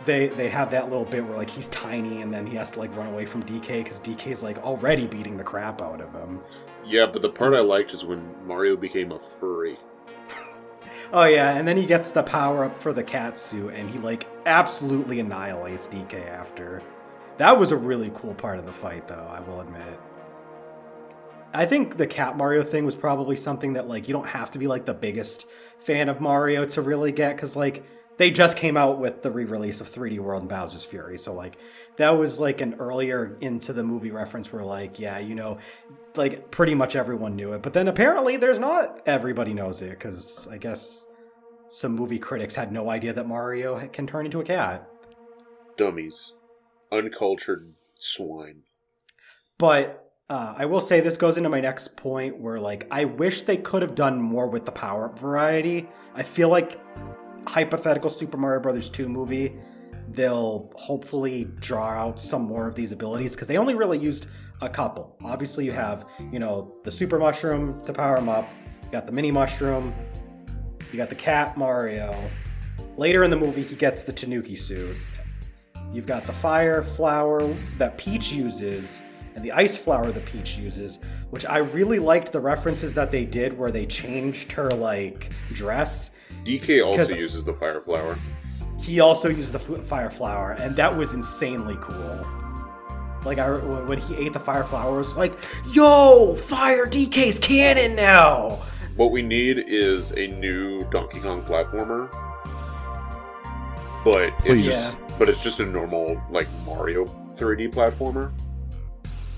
Speaker 1: they have that little bit where like he's tiny and then he has to like run away from DK because DK's like already beating the crap out of him.
Speaker 3: Yeah, but the part I liked is when Mario became a furry.
Speaker 1: Oh yeah, and then he gets the power up for the cat suit and he like absolutely annihilates DK after. That was a really cool part of the fight though, I will admit. I think the Cat Mario thing was probably something that like you don't have to be like the biggest fan of Mario to really get, because like they just came out with the re-release of 3D World and Bowser's Fury. So like that was like an earlier into the movie reference where like, yeah, you know, like pretty much everyone knew it. But then apparently there's not everybody knows it, because I guess some movie critics had no idea that Mario can turn into a cat.
Speaker 3: Dummies. Uncultured swine.
Speaker 1: But I will say this goes into my next point where like I wish they could have done more with the power-up variety. I feel like hypothetical Super Mario Bros. 2 movie, they'll hopefully draw out some more of these abilities, because they only really used a couple. Obviously you have, you know, the Super Mushroom to power him up, you got the Mini Mushroom, you got the Cat Mario. Later in the movie he gets the Tanuki suit. You've got the Fire Flower that Peach uses and the Ice Flower that Peach uses, which I really liked the references that they did where they changed her like dress.
Speaker 3: DK also uses the Fire Flower.
Speaker 1: He also used the Fire Flower, and that was insanely cool. Like, when he ate the Fire Flower, I was like, yo, Fire DK's canon now!
Speaker 3: What we need is a new Donkey Kong platformer but
Speaker 2: Please.
Speaker 3: it's just a normal like Mario 3D platformer.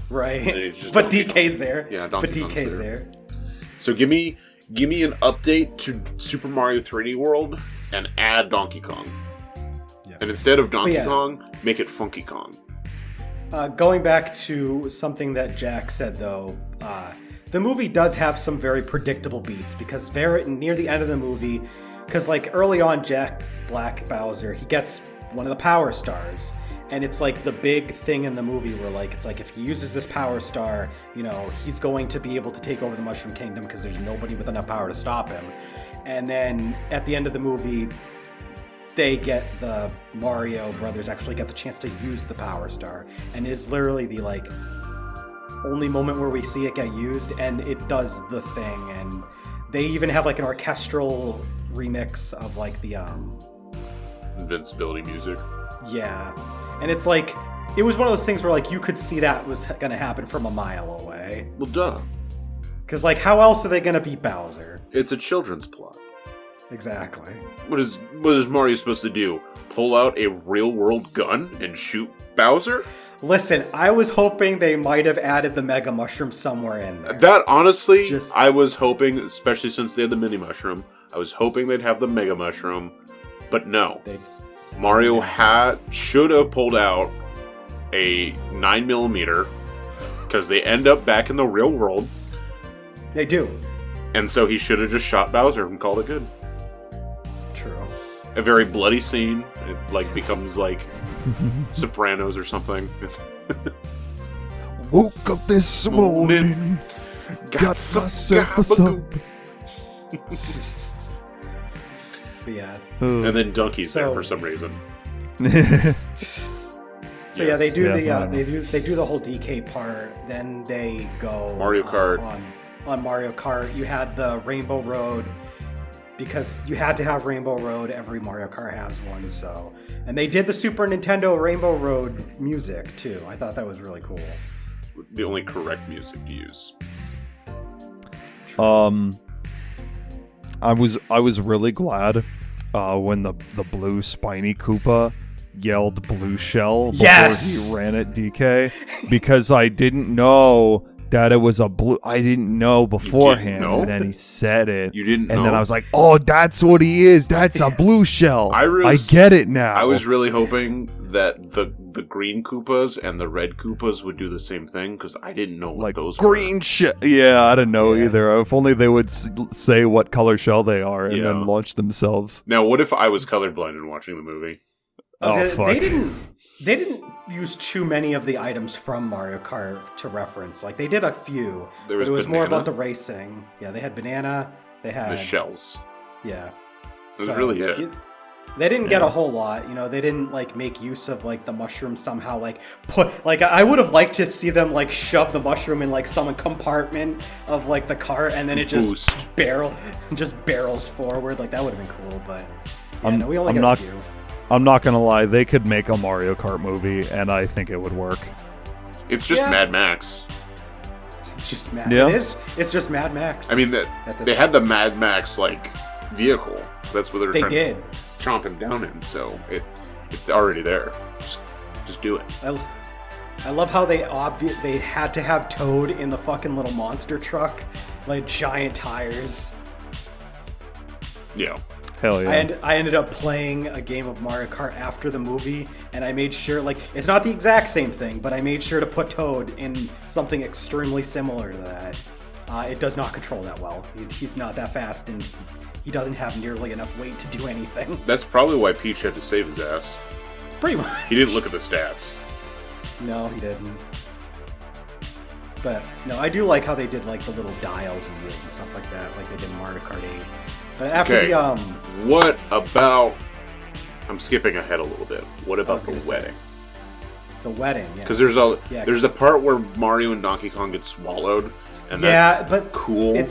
Speaker 1: Right.
Speaker 3: And it's just
Speaker 1: But
Speaker 3: Donkey
Speaker 1: DK's
Speaker 3: Kong.
Speaker 1: there.
Speaker 3: Yeah,
Speaker 1: But
Speaker 3: Donkey Kong's
Speaker 1: DK's there.
Speaker 3: So give me an update to Super Mario 3D World and add Donkey Kong.
Speaker 1: Yeah.
Speaker 3: And instead of Donkey
Speaker 1: yeah.
Speaker 3: Kong, make it Funky Kong.
Speaker 1: Going back to something that Jack said, though, the movie does have some very predictable beats because very near the end of the movie, because like early on, Jack Black Bowser, he gets one of the Power Stars. And it's like the big thing in the movie where like it's like if he uses this Power Star, you know, he's going to be able to take over the Mushroom Kingdom because there's nobody with enough power to stop him. And then at the end of the movie, the Mario brothers actually get the chance to use the Power Star. And it's literally the like only moment where we see it get used, and it does the thing. And they even have like an orchestral remix of like the
Speaker 3: Invincibility music.
Speaker 1: Yeah. And it's like, it was one of those things where like you could see that was going to happen from a mile away.
Speaker 3: Well, duh.
Speaker 1: Because like, how else are they going to beat Bowser?
Speaker 3: It's a children's plot.
Speaker 1: Exactly.
Speaker 3: What is Mario supposed to do? Pull out a real world gun and shoot Bowser?
Speaker 1: Listen, I was hoping they might have added the Mega Mushroom somewhere in there.
Speaker 3: That, honestly, I was hoping, especially since they had the Mini Mushroom, I was hoping they'd have the Mega Mushroom, but no. Mario should have pulled out a 9mm, because they end up back in the real world.
Speaker 1: They do.
Speaker 3: And so he should have just shot Bowser and called it good.
Speaker 1: True.
Speaker 3: A very bloody scene. It like becomes like Sopranos or something.
Speaker 2: Woke up this morning, got myself a sup.
Speaker 1: But yeah.
Speaker 3: And then Donkey's there for some reason.
Speaker 1: So yeah, they do
Speaker 2: Yeah,
Speaker 1: they do the whole DK part. Then they go
Speaker 3: Mario Kart.
Speaker 1: On Mario Kart. You had the Rainbow Road because you had to have Rainbow Road. Every Mario Kart has one. So, and they did the Super Nintendo Rainbow Road music too. I thought that was really cool.
Speaker 3: The only correct music to use.
Speaker 2: I was really glad when the blue spiny Koopa yelled blue shell before
Speaker 1: Yes!
Speaker 2: he ran at DK, because I didn't know that it was a blue. I didn't know beforehand,
Speaker 3: know?
Speaker 2: and then he said it.
Speaker 3: You didn't
Speaker 2: and
Speaker 3: know?
Speaker 2: then I was like, "Oh, that's what he is. That's a blue shell. I get it now."
Speaker 3: I was really hoping that the green Koopas and the red Koopas would do the same thing, because I didn't know what
Speaker 2: like
Speaker 3: those
Speaker 2: green
Speaker 3: were.
Speaker 2: shell. Yeah, I didn't know either. If only they would say what color shell they are and then launch themselves.
Speaker 3: Now, what if I was colorblind and watching the movie?
Speaker 2: Oh, fuck.
Speaker 1: They didn't use too many of the items from Mario Kart to reference. Like they did a few,
Speaker 3: There
Speaker 1: but
Speaker 3: was
Speaker 1: it was more
Speaker 3: banana.
Speaker 1: about the racing. Yeah, they had banana. They had
Speaker 3: The shells.
Speaker 1: Yeah,
Speaker 3: That was really it.
Speaker 1: They didn't get a whole lot, you know. They didn't like make use of like the mushroom somehow. Like put like I would have liked to see them like shove the mushroom in like some compartment of like the cart, and then it just barrels forward. Like that would have been cool, but yeah, no, we only got a few.
Speaker 2: I'm not gonna lie, they could make a Mario Kart movie, and I think it would work.
Speaker 3: It's just Mad Max.
Speaker 1: It's just Mad.
Speaker 2: Yeah.
Speaker 1: It's just Mad Max.
Speaker 3: I mean, they had the Mad Max like vehicle. That's what they were chomp him down in. So it's already there. Just do it.
Speaker 1: I love how they had to have Toad in the fucking little monster truck, like giant tires.
Speaker 3: Yeah.
Speaker 2: Hell yeah.
Speaker 1: I ended up playing a game of Mario Kart after the movie, and I made sure, like, it's not the exact same thing, but I made sure to put Toad in something extremely similar to that. It does not control that well. He's not that fast, and he doesn't have nearly enough weight to do anything.
Speaker 3: That's probably why Peach had to save his ass.
Speaker 1: Pretty much.
Speaker 3: He didn't look at the stats.
Speaker 1: No, he didn't. But, no, I do like how they did, like, the little dials and wheels and stuff like that, like they did in Mario Kart 8. But after
Speaker 3: what about... I'm skipping ahead a little bit. What about the wedding?
Speaker 1: The wedding, yeah.
Speaker 3: Because there's a part where Mario and Donkey Kong get swallowed, and that's cool.
Speaker 1: They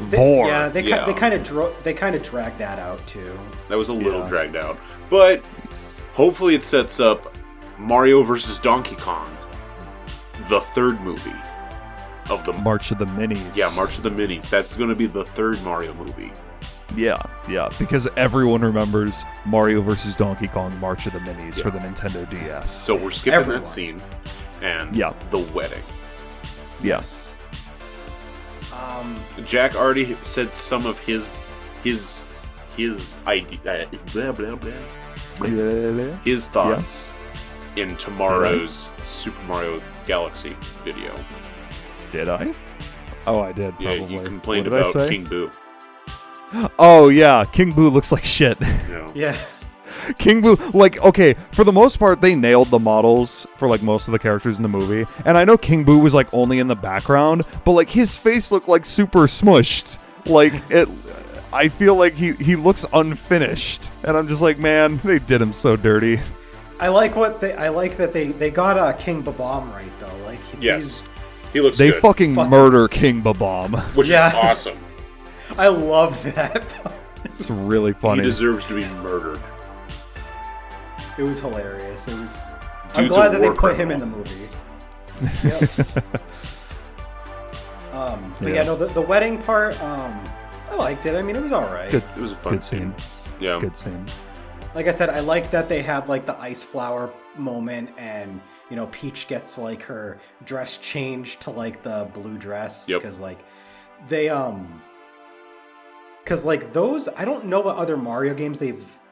Speaker 1: kind of dragged that out too.
Speaker 3: That was a little dragged out, but hopefully it sets up Mario versus Donkey Kong, the third movie of the
Speaker 2: March of the Minis.
Speaker 3: Yeah, March of the Minis. That's going to be the third Mario movie.
Speaker 2: Yeah. Yeah, because everyone remembers Mario vs. Donkey Kong March of the Minis for the Nintendo DS.
Speaker 3: So we're skipping that scene and the wedding.
Speaker 2: Yes.
Speaker 3: Jack already said some of his idea, his thoughts in tomorrow's Super Mario Galaxy video.
Speaker 2: Did I? Oh, I did, probably.
Speaker 3: Yeah, you complained about King Boo.
Speaker 2: Oh, yeah. King Boo looks like shit.
Speaker 1: Yeah.
Speaker 2: King Boo, like, okay, for the most part, they nailed the models for, like, most of the characters in the movie. And I know King Boo was, like, only in the background, but, like, his face looked, like, super smushed. Like, I feel like he looks unfinished. And I'm just like, man, they did him so dirty.
Speaker 1: I like that they got King Babam right, though. Like,
Speaker 3: yes. He looks
Speaker 2: They
Speaker 3: good.
Speaker 2: fucking murder King Babam.
Speaker 3: Which is awesome.
Speaker 1: I love that.
Speaker 2: It's really funny.
Speaker 3: He deserves to be murdered.
Speaker 1: It was hilarious. It was.
Speaker 3: Dude's
Speaker 1: I'm glad
Speaker 3: a
Speaker 1: that they
Speaker 3: war
Speaker 1: put him
Speaker 3: criminal.
Speaker 1: in the movie. But yeah, no, the wedding part, I liked it. I mean, it was all right.
Speaker 2: Good.
Speaker 3: It was a fun
Speaker 2: scene.
Speaker 3: Yeah.
Speaker 2: Good scene.
Speaker 1: Like I said, I like that they had like the ice flower moment, and you know, Peach gets like her dress changed to like the blue dress because like they because like those, I don't know what other Mario games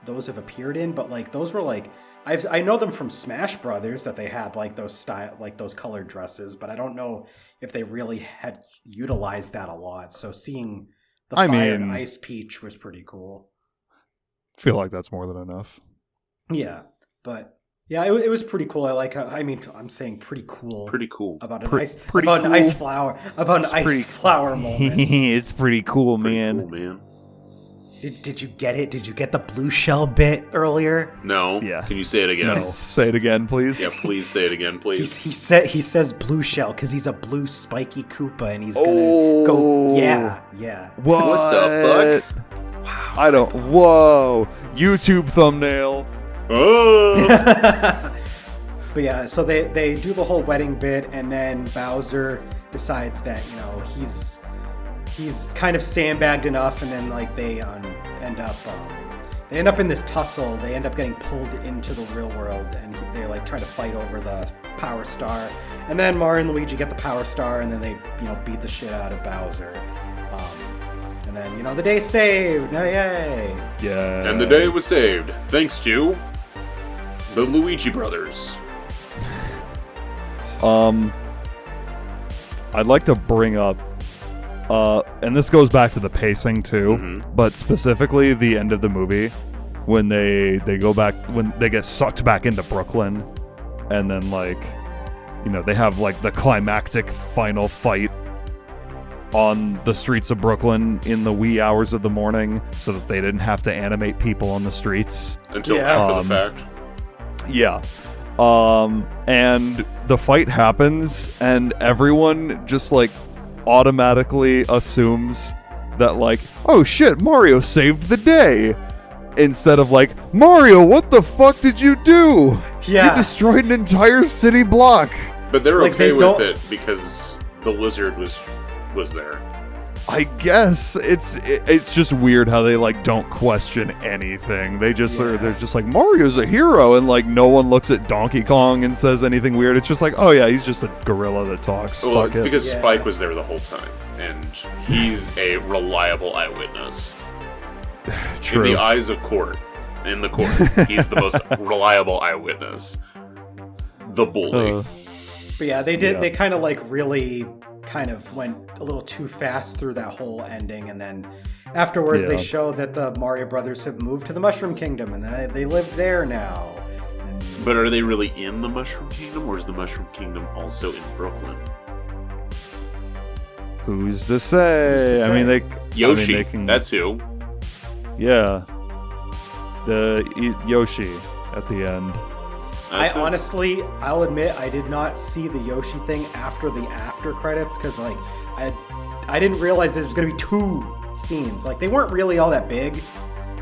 Speaker 1: those have appeared in, but like those were like I know them from Smash Brothers that they had like those those colored dresses, but I don't know if they really had utilized that a lot. So seeing the fire and ice Peach was pretty cool.
Speaker 2: Feel like that's more than enough.
Speaker 1: Yeah, but yeah, it was pretty cool. I like how, I mean, I'm saying pretty cool.
Speaker 3: Pretty cool.
Speaker 1: About an ice flower moment.
Speaker 2: It's pretty cool, man.
Speaker 3: Cool, man.
Speaker 1: Did you get it? Did you get the blue shell bit earlier?
Speaker 3: No.
Speaker 2: Yeah.
Speaker 3: Can you say it again?
Speaker 2: No. Say it again, please.
Speaker 3: Yeah, please say it again, please.
Speaker 1: He says blue shell because he's a blue spiky Koopa and he's gonna go. Yeah.
Speaker 3: What the fuck?
Speaker 2: Wow. I don't. Whoa. YouTube thumbnail.
Speaker 3: Oh.
Speaker 1: But yeah, so they do the whole wedding bit, and then Bowser decides that, you know, he's kind of sandbagged enough, and then like they end up in this tussle. They end up getting pulled into the real world, and they're like trying to fight over the Power Star. And then Mario and Luigi get the Power Star, and then they, you know, beat the shit out of Bowser. And then, you know, the day's saved. Oh, yay!
Speaker 2: Yeah.
Speaker 3: And the day was saved thanks to the Luigi brothers.
Speaker 2: I'd like to bring up, and this goes back to the pacing too, but specifically the end of the movie when they go back, when they get sucked back into Brooklyn, and then like, you know, they have like the climactic final fight on the streets of Brooklyn in the wee hours of the morning so that they didn't have to animate people on the streets.
Speaker 3: Until after the fact.
Speaker 2: Yeah. And the fight happens, and everyone just, like, automatically assumes that, like, oh shit, Mario saved the day. Instead of, like, Mario, what the fuck did you do?
Speaker 1: Yeah.
Speaker 2: You destroyed an entire city block.
Speaker 3: But they're
Speaker 1: like,
Speaker 3: okay with it because the lizard was there.
Speaker 2: I guess it's just weird how they like don't question anything. They just they're just like, Mario's a hero, and like no one looks at Donkey Kong and says anything weird. It's just like, oh yeah, he's just a gorilla that talks.
Speaker 3: Well,
Speaker 2: Fuck
Speaker 3: it's
Speaker 2: it.
Speaker 3: because Spike was there the whole time, and he's a reliable eyewitness.
Speaker 2: True.
Speaker 3: In the eyes of court, he's the most reliable eyewitness. The bully.
Speaker 1: But yeah, they did. Yeah. They kind of like really kind of went a little too fast through that whole ending, and then afterwards they show that the Mario brothers have moved to the Mushroom Kingdom, and they live there now.
Speaker 3: But are they really in the Mushroom Kingdom, or is the Mushroom Kingdom also in Brooklyn?
Speaker 2: Who's to say? I mean,
Speaker 3: Yoshi.
Speaker 2: they can,
Speaker 3: that's who.
Speaker 2: Yeah, the Yoshi at the end.
Speaker 1: Honestly, I'll admit, I did not see the Yoshi thing after the after credits, because like I didn't realize there was going to be 2 scenes. Like, they weren't really all that big.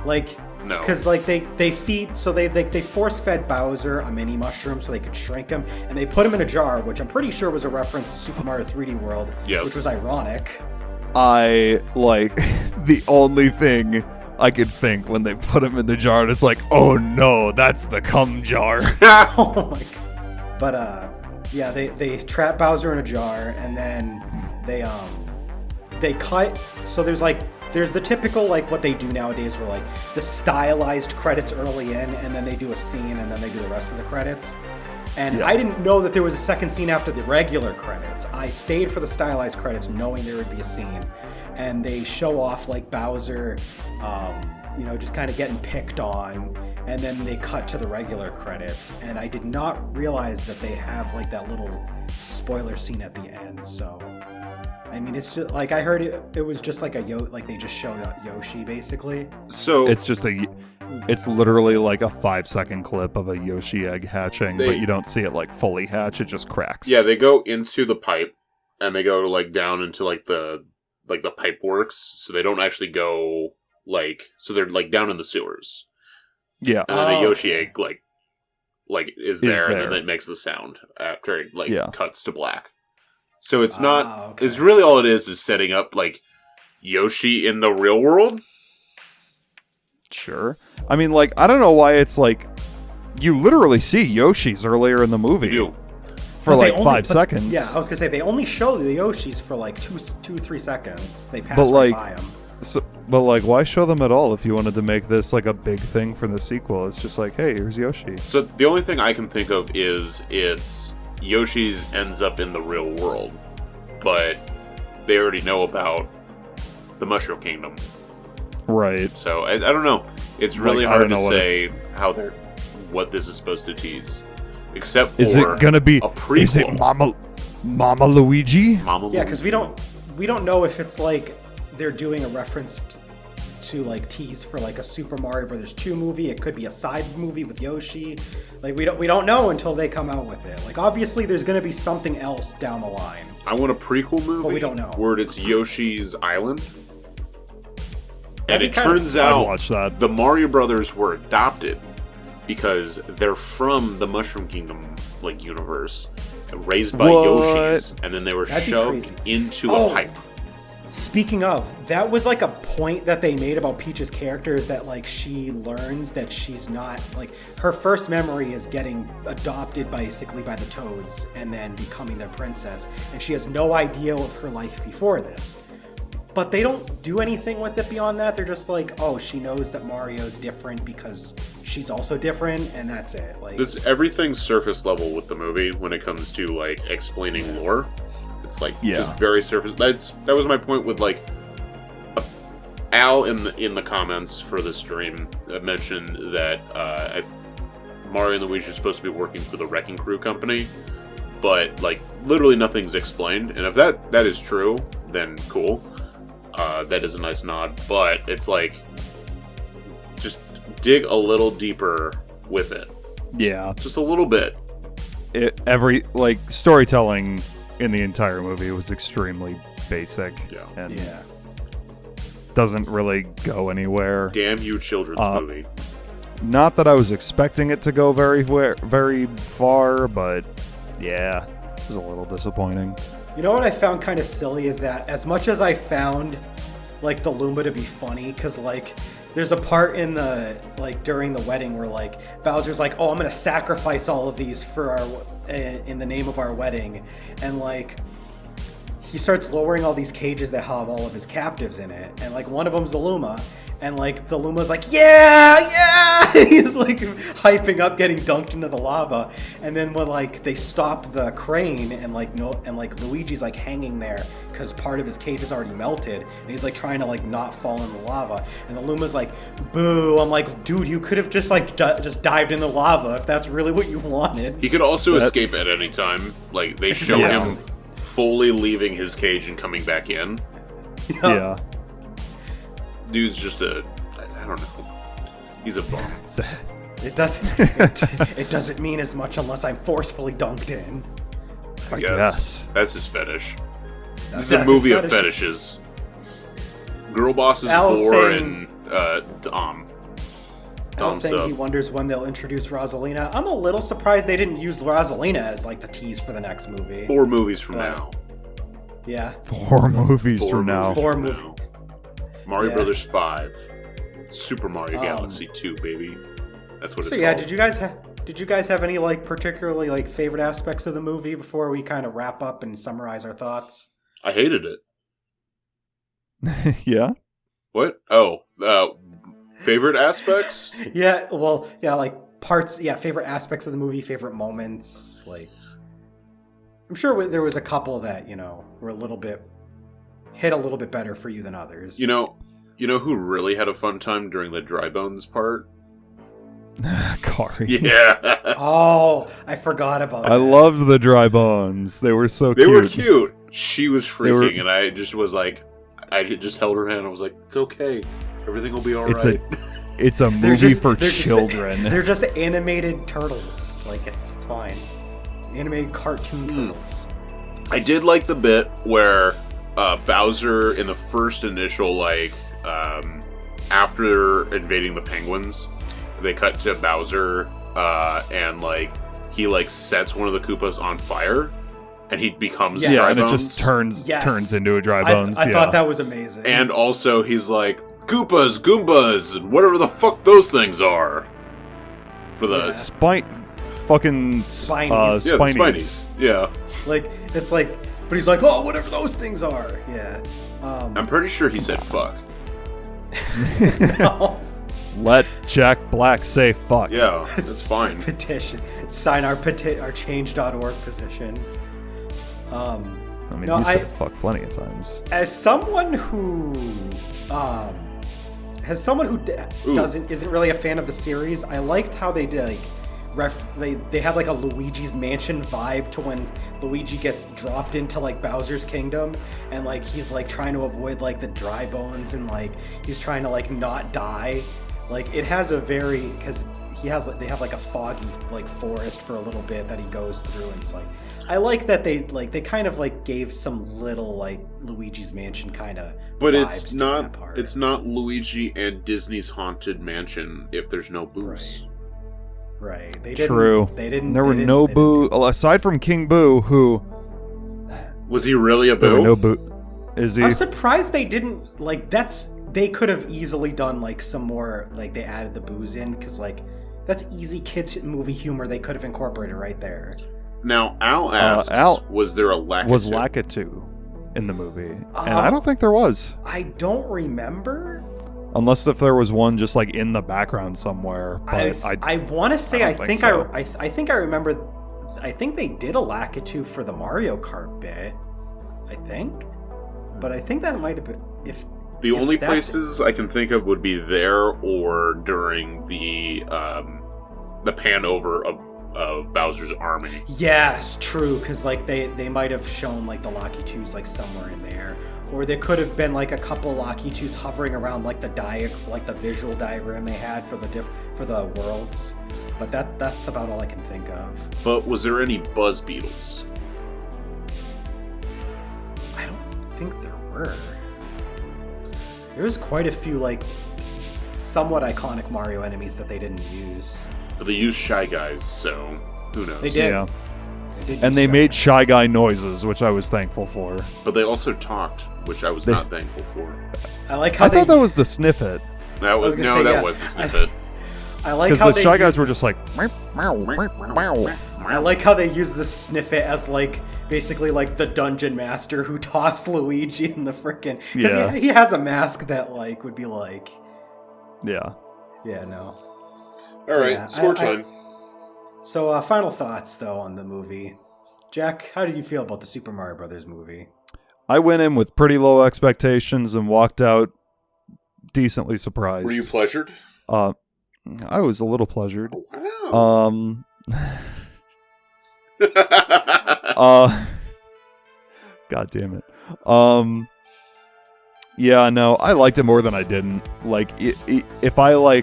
Speaker 1: Like,
Speaker 3: no,
Speaker 1: because like they force fed Bowser a mini mushroom so they could shrink him, and they put him in a jar, which I'm pretty sure was a reference to Super Mario 3D World, which was ironic.
Speaker 2: I like the only thing I could think when they put him in the jar, and it's like, oh no, that's the cum jar.
Speaker 1: Oh my god. But yeah, they trap Bowser in a jar, and then they cut. So there's the typical like what they do nowadays, where like the stylized credits early in, and then they do a scene, and then they do the rest of the credits. And I didn't know that there was a second scene after the regular credits. I stayed for the stylized credits knowing there would be a scene. And they show off like Bowser, just kind of getting picked on. And then they cut to the regular credits. And I did not realize that they have like that little spoiler scene at the end. So, I mean, it's just like I heard it was just like they just showed Yoshi basically.
Speaker 3: So
Speaker 2: it's literally like a 5-second clip of a Yoshi egg hatching, but you don't see it like fully hatch. It just cracks.
Speaker 3: Yeah, they go into the pipe, and they go like down into like the pipe works, so they don't actually go so they're like down in the sewers.
Speaker 2: Yeah,
Speaker 3: and then a Yoshi egg like is there, and then it makes the sound after it cuts to black. So it's not. Okay. It's really all it is setting up like Yoshi in the real world.
Speaker 2: Sure. I mean, like, I don't know why it's like you literally see Yoshis earlier in the movie for like 5 seconds.
Speaker 1: Yeah, I was gonna say they only show the Yoshis for like 2-3 seconds. They pass right by them.
Speaker 2: But like, why show them at all if you wanted to make this like a big thing for the sequel? It's just like, hey, here's Yoshi.
Speaker 3: So the only thing I can think of is it's Yoshi's ends up in the real world, but they already know about the Mushroom Kingdom.
Speaker 2: Right.
Speaker 3: So I don't know. It's really hard to say what this is supposed to tease. Except for
Speaker 2: is it gonna be
Speaker 3: a prequel?
Speaker 2: Is it Mama Luigi?
Speaker 1: Yeah, because we don't know if it's like they're doing a reference to like tease for like a Super Mario Brothers 2 movie. It could be a side movie with Yoshi. Like we don't know until they come out with it. Like obviously there's gonna be something else down the line.
Speaker 3: I want a prequel movie.
Speaker 1: But we don't know.
Speaker 3: Where it's Yoshi's Island. And it turns out the Mario Brothers were adopted because they're from the Mushroom Kingdom universe, raised by Yoshis, and then they were shoved into a pipe.
Speaker 1: Speaking of, that was like a point that they made about Peach's character, is that like she learns that she's not like her first memory is getting adopted basically by the Toads and then becoming their princess, and she has no idea of her life before this. But they don't do anything with it beyond that. They're just like, oh, she knows that Mario's different because she's also different, and that's it. Like,
Speaker 3: it's everything surface level with the movie when it comes to like explaining lore. It's like just very surface. That was my point with like Al in the comments for the stream mentioned that Mario and Luigi are supposed to be working for the Wrecking Crew company, but like literally nothing's explained. And if that is true, then cool. That is a nice nod, but it's like just dig a little deeper with it.
Speaker 2: Yeah,
Speaker 3: just a little bit.
Speaker 2: Every storytelling in the entire movie was extremely basic. And doesn't really go anywhere.
Speaker 3: Damn you, children's movie.
Speaker 2: Not that I was expecting it to go very far, but yeah, it was a little disappointing.
Speaker 1: You know what I found kind of silly is that as much as I found like the Luma to be funny, because like there's a part in the during the wedding where like Bowser's like, oh, I'm gonna sacrifice all of these for our in the name of our wedding, and like he starts lowering all these cages that have all of his captives in it, and like one of them's the Luma. And like the Luma's like, yeah, he's like hyping up getting dunked into the lava. And then when like they stop the crane and like Luigi's like hanging there because part of his cage is already melted, and he's like trying to like not fall in the lava. And the Luma's like, boo. I'm like, dude, you could have just like just dived in the lava if that's really what you wanted.
Speaker 3: He could also escape at any time. Like they show him fully leaving his cage and coming back in.
Speaker 2: Yeah.
Speaker 3: Dude's just I don't know. He's a bum.
Speaker 1: It doesn't mean as much unless I'm forcefully dunked in.
Speaker 3: I guess. That's his fetish. This is a movie of fetishes. Girl bosses Vor and Dom.
Speaker 1: Al's saying he wonders when they'll introduce Rosalina. I'm a little surprised they didn't use Rosalina as like the tease for the next movie.
Speaker 3: 4 movies from now.
Speaker 1: Yeah.
Speaker 2: 4 movies from now.
Speaker 1: 4 movies.
Speaker 3: Mario Brothers 5. Super Mario Galaxy 2, baby. That's what it's
Speaker 1: yeah,
Speaker 3: called.
Speaker 1: did you guys have any like particularly like favorite aspects of the movie before we kind of wrap up and summarize our thoughts?
Speaker 3: I hated it.
Speaker 2: Yeah.
Speaker 3: What? Oh, favorite aspects?
Speaker 1: Yeah, well, yeah, like parts, yeah, favorite aspects of the movie, favorite moments, like I'm sure there was a couple that, were hit a little bit better for you than others.
Speaker 3: You know who really had a fun time during the dry bones part?
Speaker 2: Kari.
Speaker 3: Yeah.
Speaker 1: Oh, I forgot about that.
Speaker 2: I loved the dry bones. They were so
Speaker 3: They
Speaker 2: cute.
Speaker 3: were cute. She was freaking, and I just was like, I just held her hand. I was like, it's okay. Everything will be all right.
Speaker 2: It's a movie for children.
Speaker 1: They're just animated turtles. Like, it's fine. Animated cartoon turtles.
Speaker 3: I did like the bit where Bowser, in the first initial, after invading the penguins, they cut to Bowser, and, he, sets one of the Koopas on fire, and he becomes dry
Speaker 2: and
Speaker 3: bones.
Speaker 2: it just turns into a dry bones.
Speaker 1: I thought that was amazing.
Speaker 3: And also, he's like, Koopas, Goombas, and whatever the fuck those things are. For the...
Speaker 2: Fucking
Speaker 1: Spinies.
Speaker 3: Yeah, the Spinies. Yeah.
Speaker 1: It's like, but he's like, oh, whatever those things are. Yeah.
Speaker 3: I'm pretty sure he said fuck.
Speaker 1: No.
Speaker 2: Let Jack Black say fuck.
Speaker 3: Yeah, that's fine.
Speaker 1: Petition. Sign our change.org petition.
Speaker 2: I mean, he said fuck plenty of times.
Speaker 1: As someone who isn't really a fan of the series, I liked how they did they have a Luigi's Mansion vibe to when Luigi gets dropped into Bowser's Kingdom, and he's trying to avoid the dry bones, and he's trying to not die. It has a very, because they have a foggy forest for a little bit that he goes through, and it's I like that they kind of gave some little Luigi's Mansion kind of
Speaker 3: but
Speaker 1: vibes
Speaker 3: it's not Luigi and Disney's Haunted Mansion if there's no Boos.
Speaker 1: Right.
Speaker 2: True. There were no Boo aside from King Boo, who
Speaker 3: was he really a Boo?
Speaker 2: There were no Boo. Is he?
Speaker 1: I'm surprised they didn't they could have easily done some more they added the Boos in, because that's easy kids movie humor they could have incorporated right there.
Speaker 3: Now Al asks, was there a Lakitu?
Speaker 2: Was Lakitu in the movie? And I don't think there was.
Speaker 1: I don't remember.
Speaker 2: Unless if there was one just in the background somewhere. But
Speaker 1: I want to say I think I remember. I think they did a Lakitu for the Mario Kart bit. I think, but I think that might have been
Speaker 3: the only places I can think of would be there or during the pan over of Bowser's army.
Speaker 1: Yes, true, because they might have shown the Lakitus somewhere in there, or there could have been a couple Lakitus hovering around the visual diagram they had for the worlds. But that's about all I can think of.
Speaker 3: But was there any Buzz Beetles?
Speaker 1: I don't think there were. There's quite a few somewhat iconic Mario enemies that they didn't use.
Speaker 3: But they used Shy Guys, so who knows?
Speaker 1: They did.
Speaker 2: Yeah. And they made Shy Guy noises, which I was thankful for.
Speaker 3: But they also talked, which I was not thankful for.
Speaker 1: I
Speaker 2: thought that was the Sniffet.
Speaker 3: That was the Sniffet.
Speaker 1: I like how
Speaker 2: the Shy Guys were just
Speaker 1: I like how they use the Sniffet as basically the dungeon master who tossed Luigi in the frickin'. Because he has a mask that would be
Speaker 2: Yeah.
Speaker 1: Yeah, no.
Speaker 3: Alright, score time.
Speaker 1: So final thoughts though on the movie. Jack, how did you feel about the Super Mario Brothers movie?
Speaker 2: I went in with pretty low expectations and walked out decently surprised.
Speaker 3: Were you pleasured?
Speaker 2: I was a little pleasured.
Speaker 3: Oh,
Speaker 2: wow. God damn it. Yeah, no, I liked it more than I didn't. If I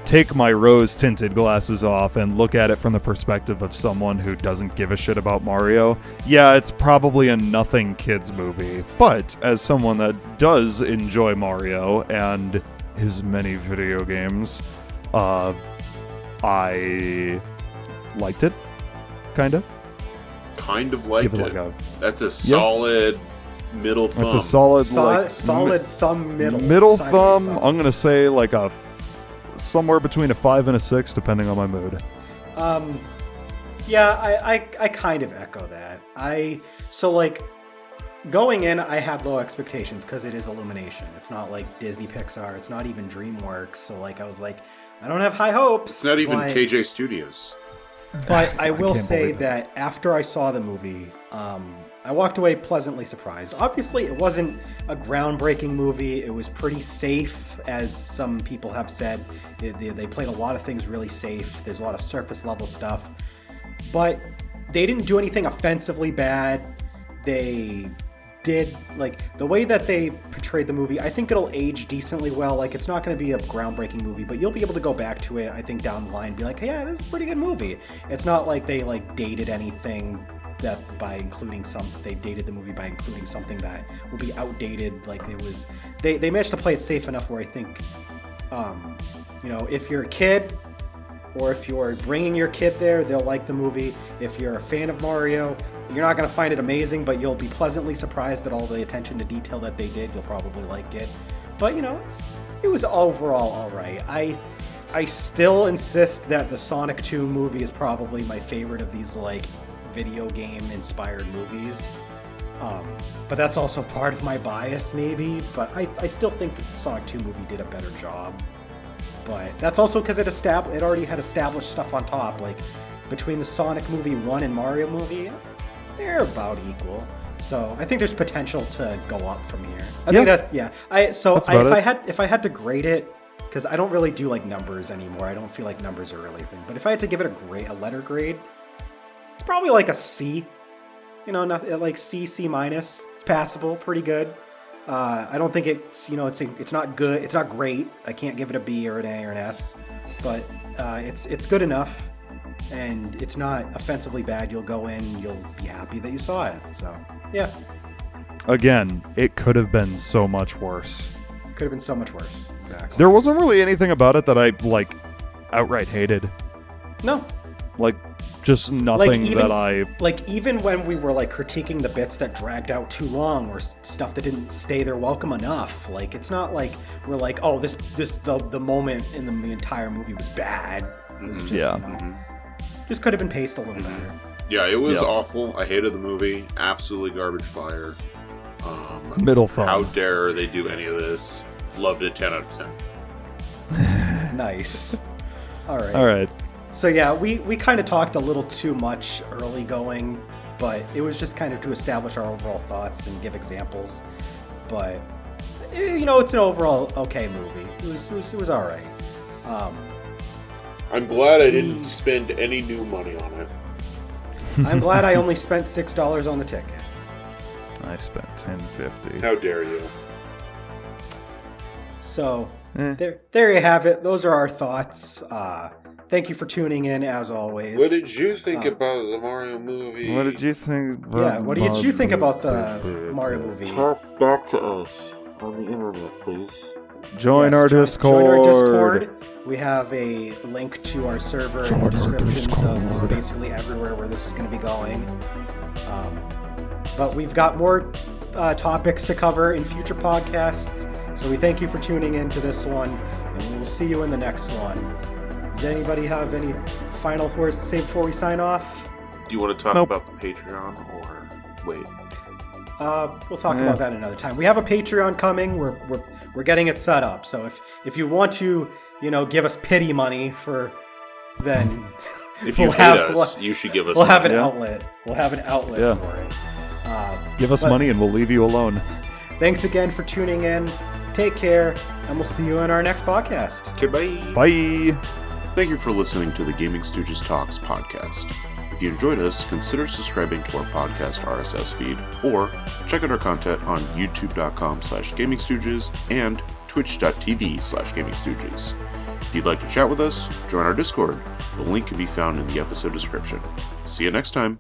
Speaker 2: take my rose-tinted glasses off and look at it from the perspective of someone who doesn't give a shit about Mario, yeah, it's probably a nothing kids movie. But as someone that does enjoy Mario and his many video games, I liked it, kind of.
Speaker 3: Kind of liked
Speaker 2: Give
Speaker 3: it.
Speaker 2: it
Speaker 3: That's a solid Middle thumb.
Speaker 2: That's a solid,
Speaker 1: solid thumb middle.
Speaker 2: Middle
Speaker 1: sideways
Speaker 2: thumb. I'm gonna say like somewhere between a 5 and a 6, depending on my mood.
Speaker 1: Yeah, I kind of echo that. Going in, I had low expectations because it is Illumination. It's not like Disney Pixar. It's not even DreamWorks. So I was like, I don't have high hopes.
Speaker 3: It's not even KJ Studios.
Speaker 1: But I will say that after I saw the movie, I walked away pleasantly surprised. Obviously, it wasn't a groundbreaking movie. It was pretty safe, as some people have said. They played a lot of things really safe. There's a lot of surface level stuff. But they didn't do anything offensively bad. They did, the way that they portrayed the movie, I think it'll age decently well. It's not going to be a groundbreaking movie, but you'll be able to go back to it, I think, down the line and be like, hey, yeah, this is a pretty good movie. It's not like they, dated anything that they dated the movie by including something that will be outdated. They managed to play it safe enough where I think, if you're a kid, or if you're bringing your kid there, they'll like the movie. If you're a fan of Mario, you're not going to find it amazing, but you'll be pleasantly surprised at all the attention to detail that they did. You'll probably like it. But, it was overall all right. I still insist that the Sonic 2 movie is probably my favorite of these, video game-inspired movies. But that's also part of my bias, maybe. But I still think that the Sonic 2 movie did a better job. But that's also because it already had established stuff on top. Between the Sonic movie 1 and Mario movie, they're about equal. So I think there's potential to go up from here. If I had to grade it, because I don't really do numbers anymore. I don't feel like numbers are really a thing. But if I had to give it a letter grade, it's probably a C. Not C minus. It's passable, pretty good. I don't think it's not good. It's not great. I can't give it a B or an A or an S, but it's good enough, and it's not offensively bad. You'll go in, you'll be happy that you saw it. So yeah.
Speaker 2: Again, it could have been so much worse.
Speaker 1: Could have been so much worse. Exactly.
Speaker 2: There wasn't really anything about it that I outright hated.
Speaker 1: No.
Speaker 2: Just nothing
Speaker 1: even,
Speaker 2: that I...
Speaker 1: even when we were, critiquing the bits that dragged out too long or stuff that didn't stay there welcome enough, it's not like we're oh, the moment in the entire movie was bad. It was just, just could have been paced a little better.
Speaker 3: Yeah, it was awful. I hated the movie. Absolutely garbage fire.
Speaker 2: Middle thumb.
Speaker 3: How dare they do any of this? Loved it 10 out of 10.
Speaker 1: Nice. All
Speaker 2: right.
Speaker 1: So yeah, we kind of talked a little too much early going, but it was just kind of to establish our overall thoughts and give examples. But it's an overall okay movie. It was all right.
Speaker 3: I'm glad I didn't spend any new money on it.
Speaker 1: I'm glad I only spent $6 on the ticket.
Speaker 2: I spent $10.50.
Speaker 3: How dare you?
Speaker 1: So there you have it. Those are our thoughts. Thank you for tuning in, as always.
Speaker 3: What did you think about the Mario movie?
Speaker 2: What did you think
Speaker 1: about what did you think about the Mario movie?
Speaker 3: Talk back to us on the internet, please.
Speaker 2: Join our Discord.
Speaker 1: Join our Discord. We have a link to our server in the descriptions of basically everywhere where this is going to be going. But we've got more topics to cover in future podcasts. So we thank you for tuning in to this one, and we will see you in the next one. Does anybody have any final words to say before we sign off?
Speaker 3: Do you want to talk about the Patreon, or wait?
Speaker 1: We'll talk about that another time. We have a Patreon coming. We're getting it set up. So if you want to, give us pity money then
Speaker 3: if you hate us, you should give us.
Speaker 1: We'll have an outlet. We'll have an outlet for it.
Speaker 2: Give us money and we'll leave you alone.
Speaker 1: Thanks again for tuning in. Take care, and we'll see you in our next podcast.
Speaker 3: Okay, bye.
Speaker 2: Bye.
Speaker 3: Thank you for listening to the Gaming Stooges Talks podcast. If you enjoyed us, consider subscribing to our podcast RSS feed, or check out our content on youtube.com/GamingStooges and twitch.tv/GamingStooges. If you'd like to chat with us, join our Discord. The link can be found in the episode description. See you next time.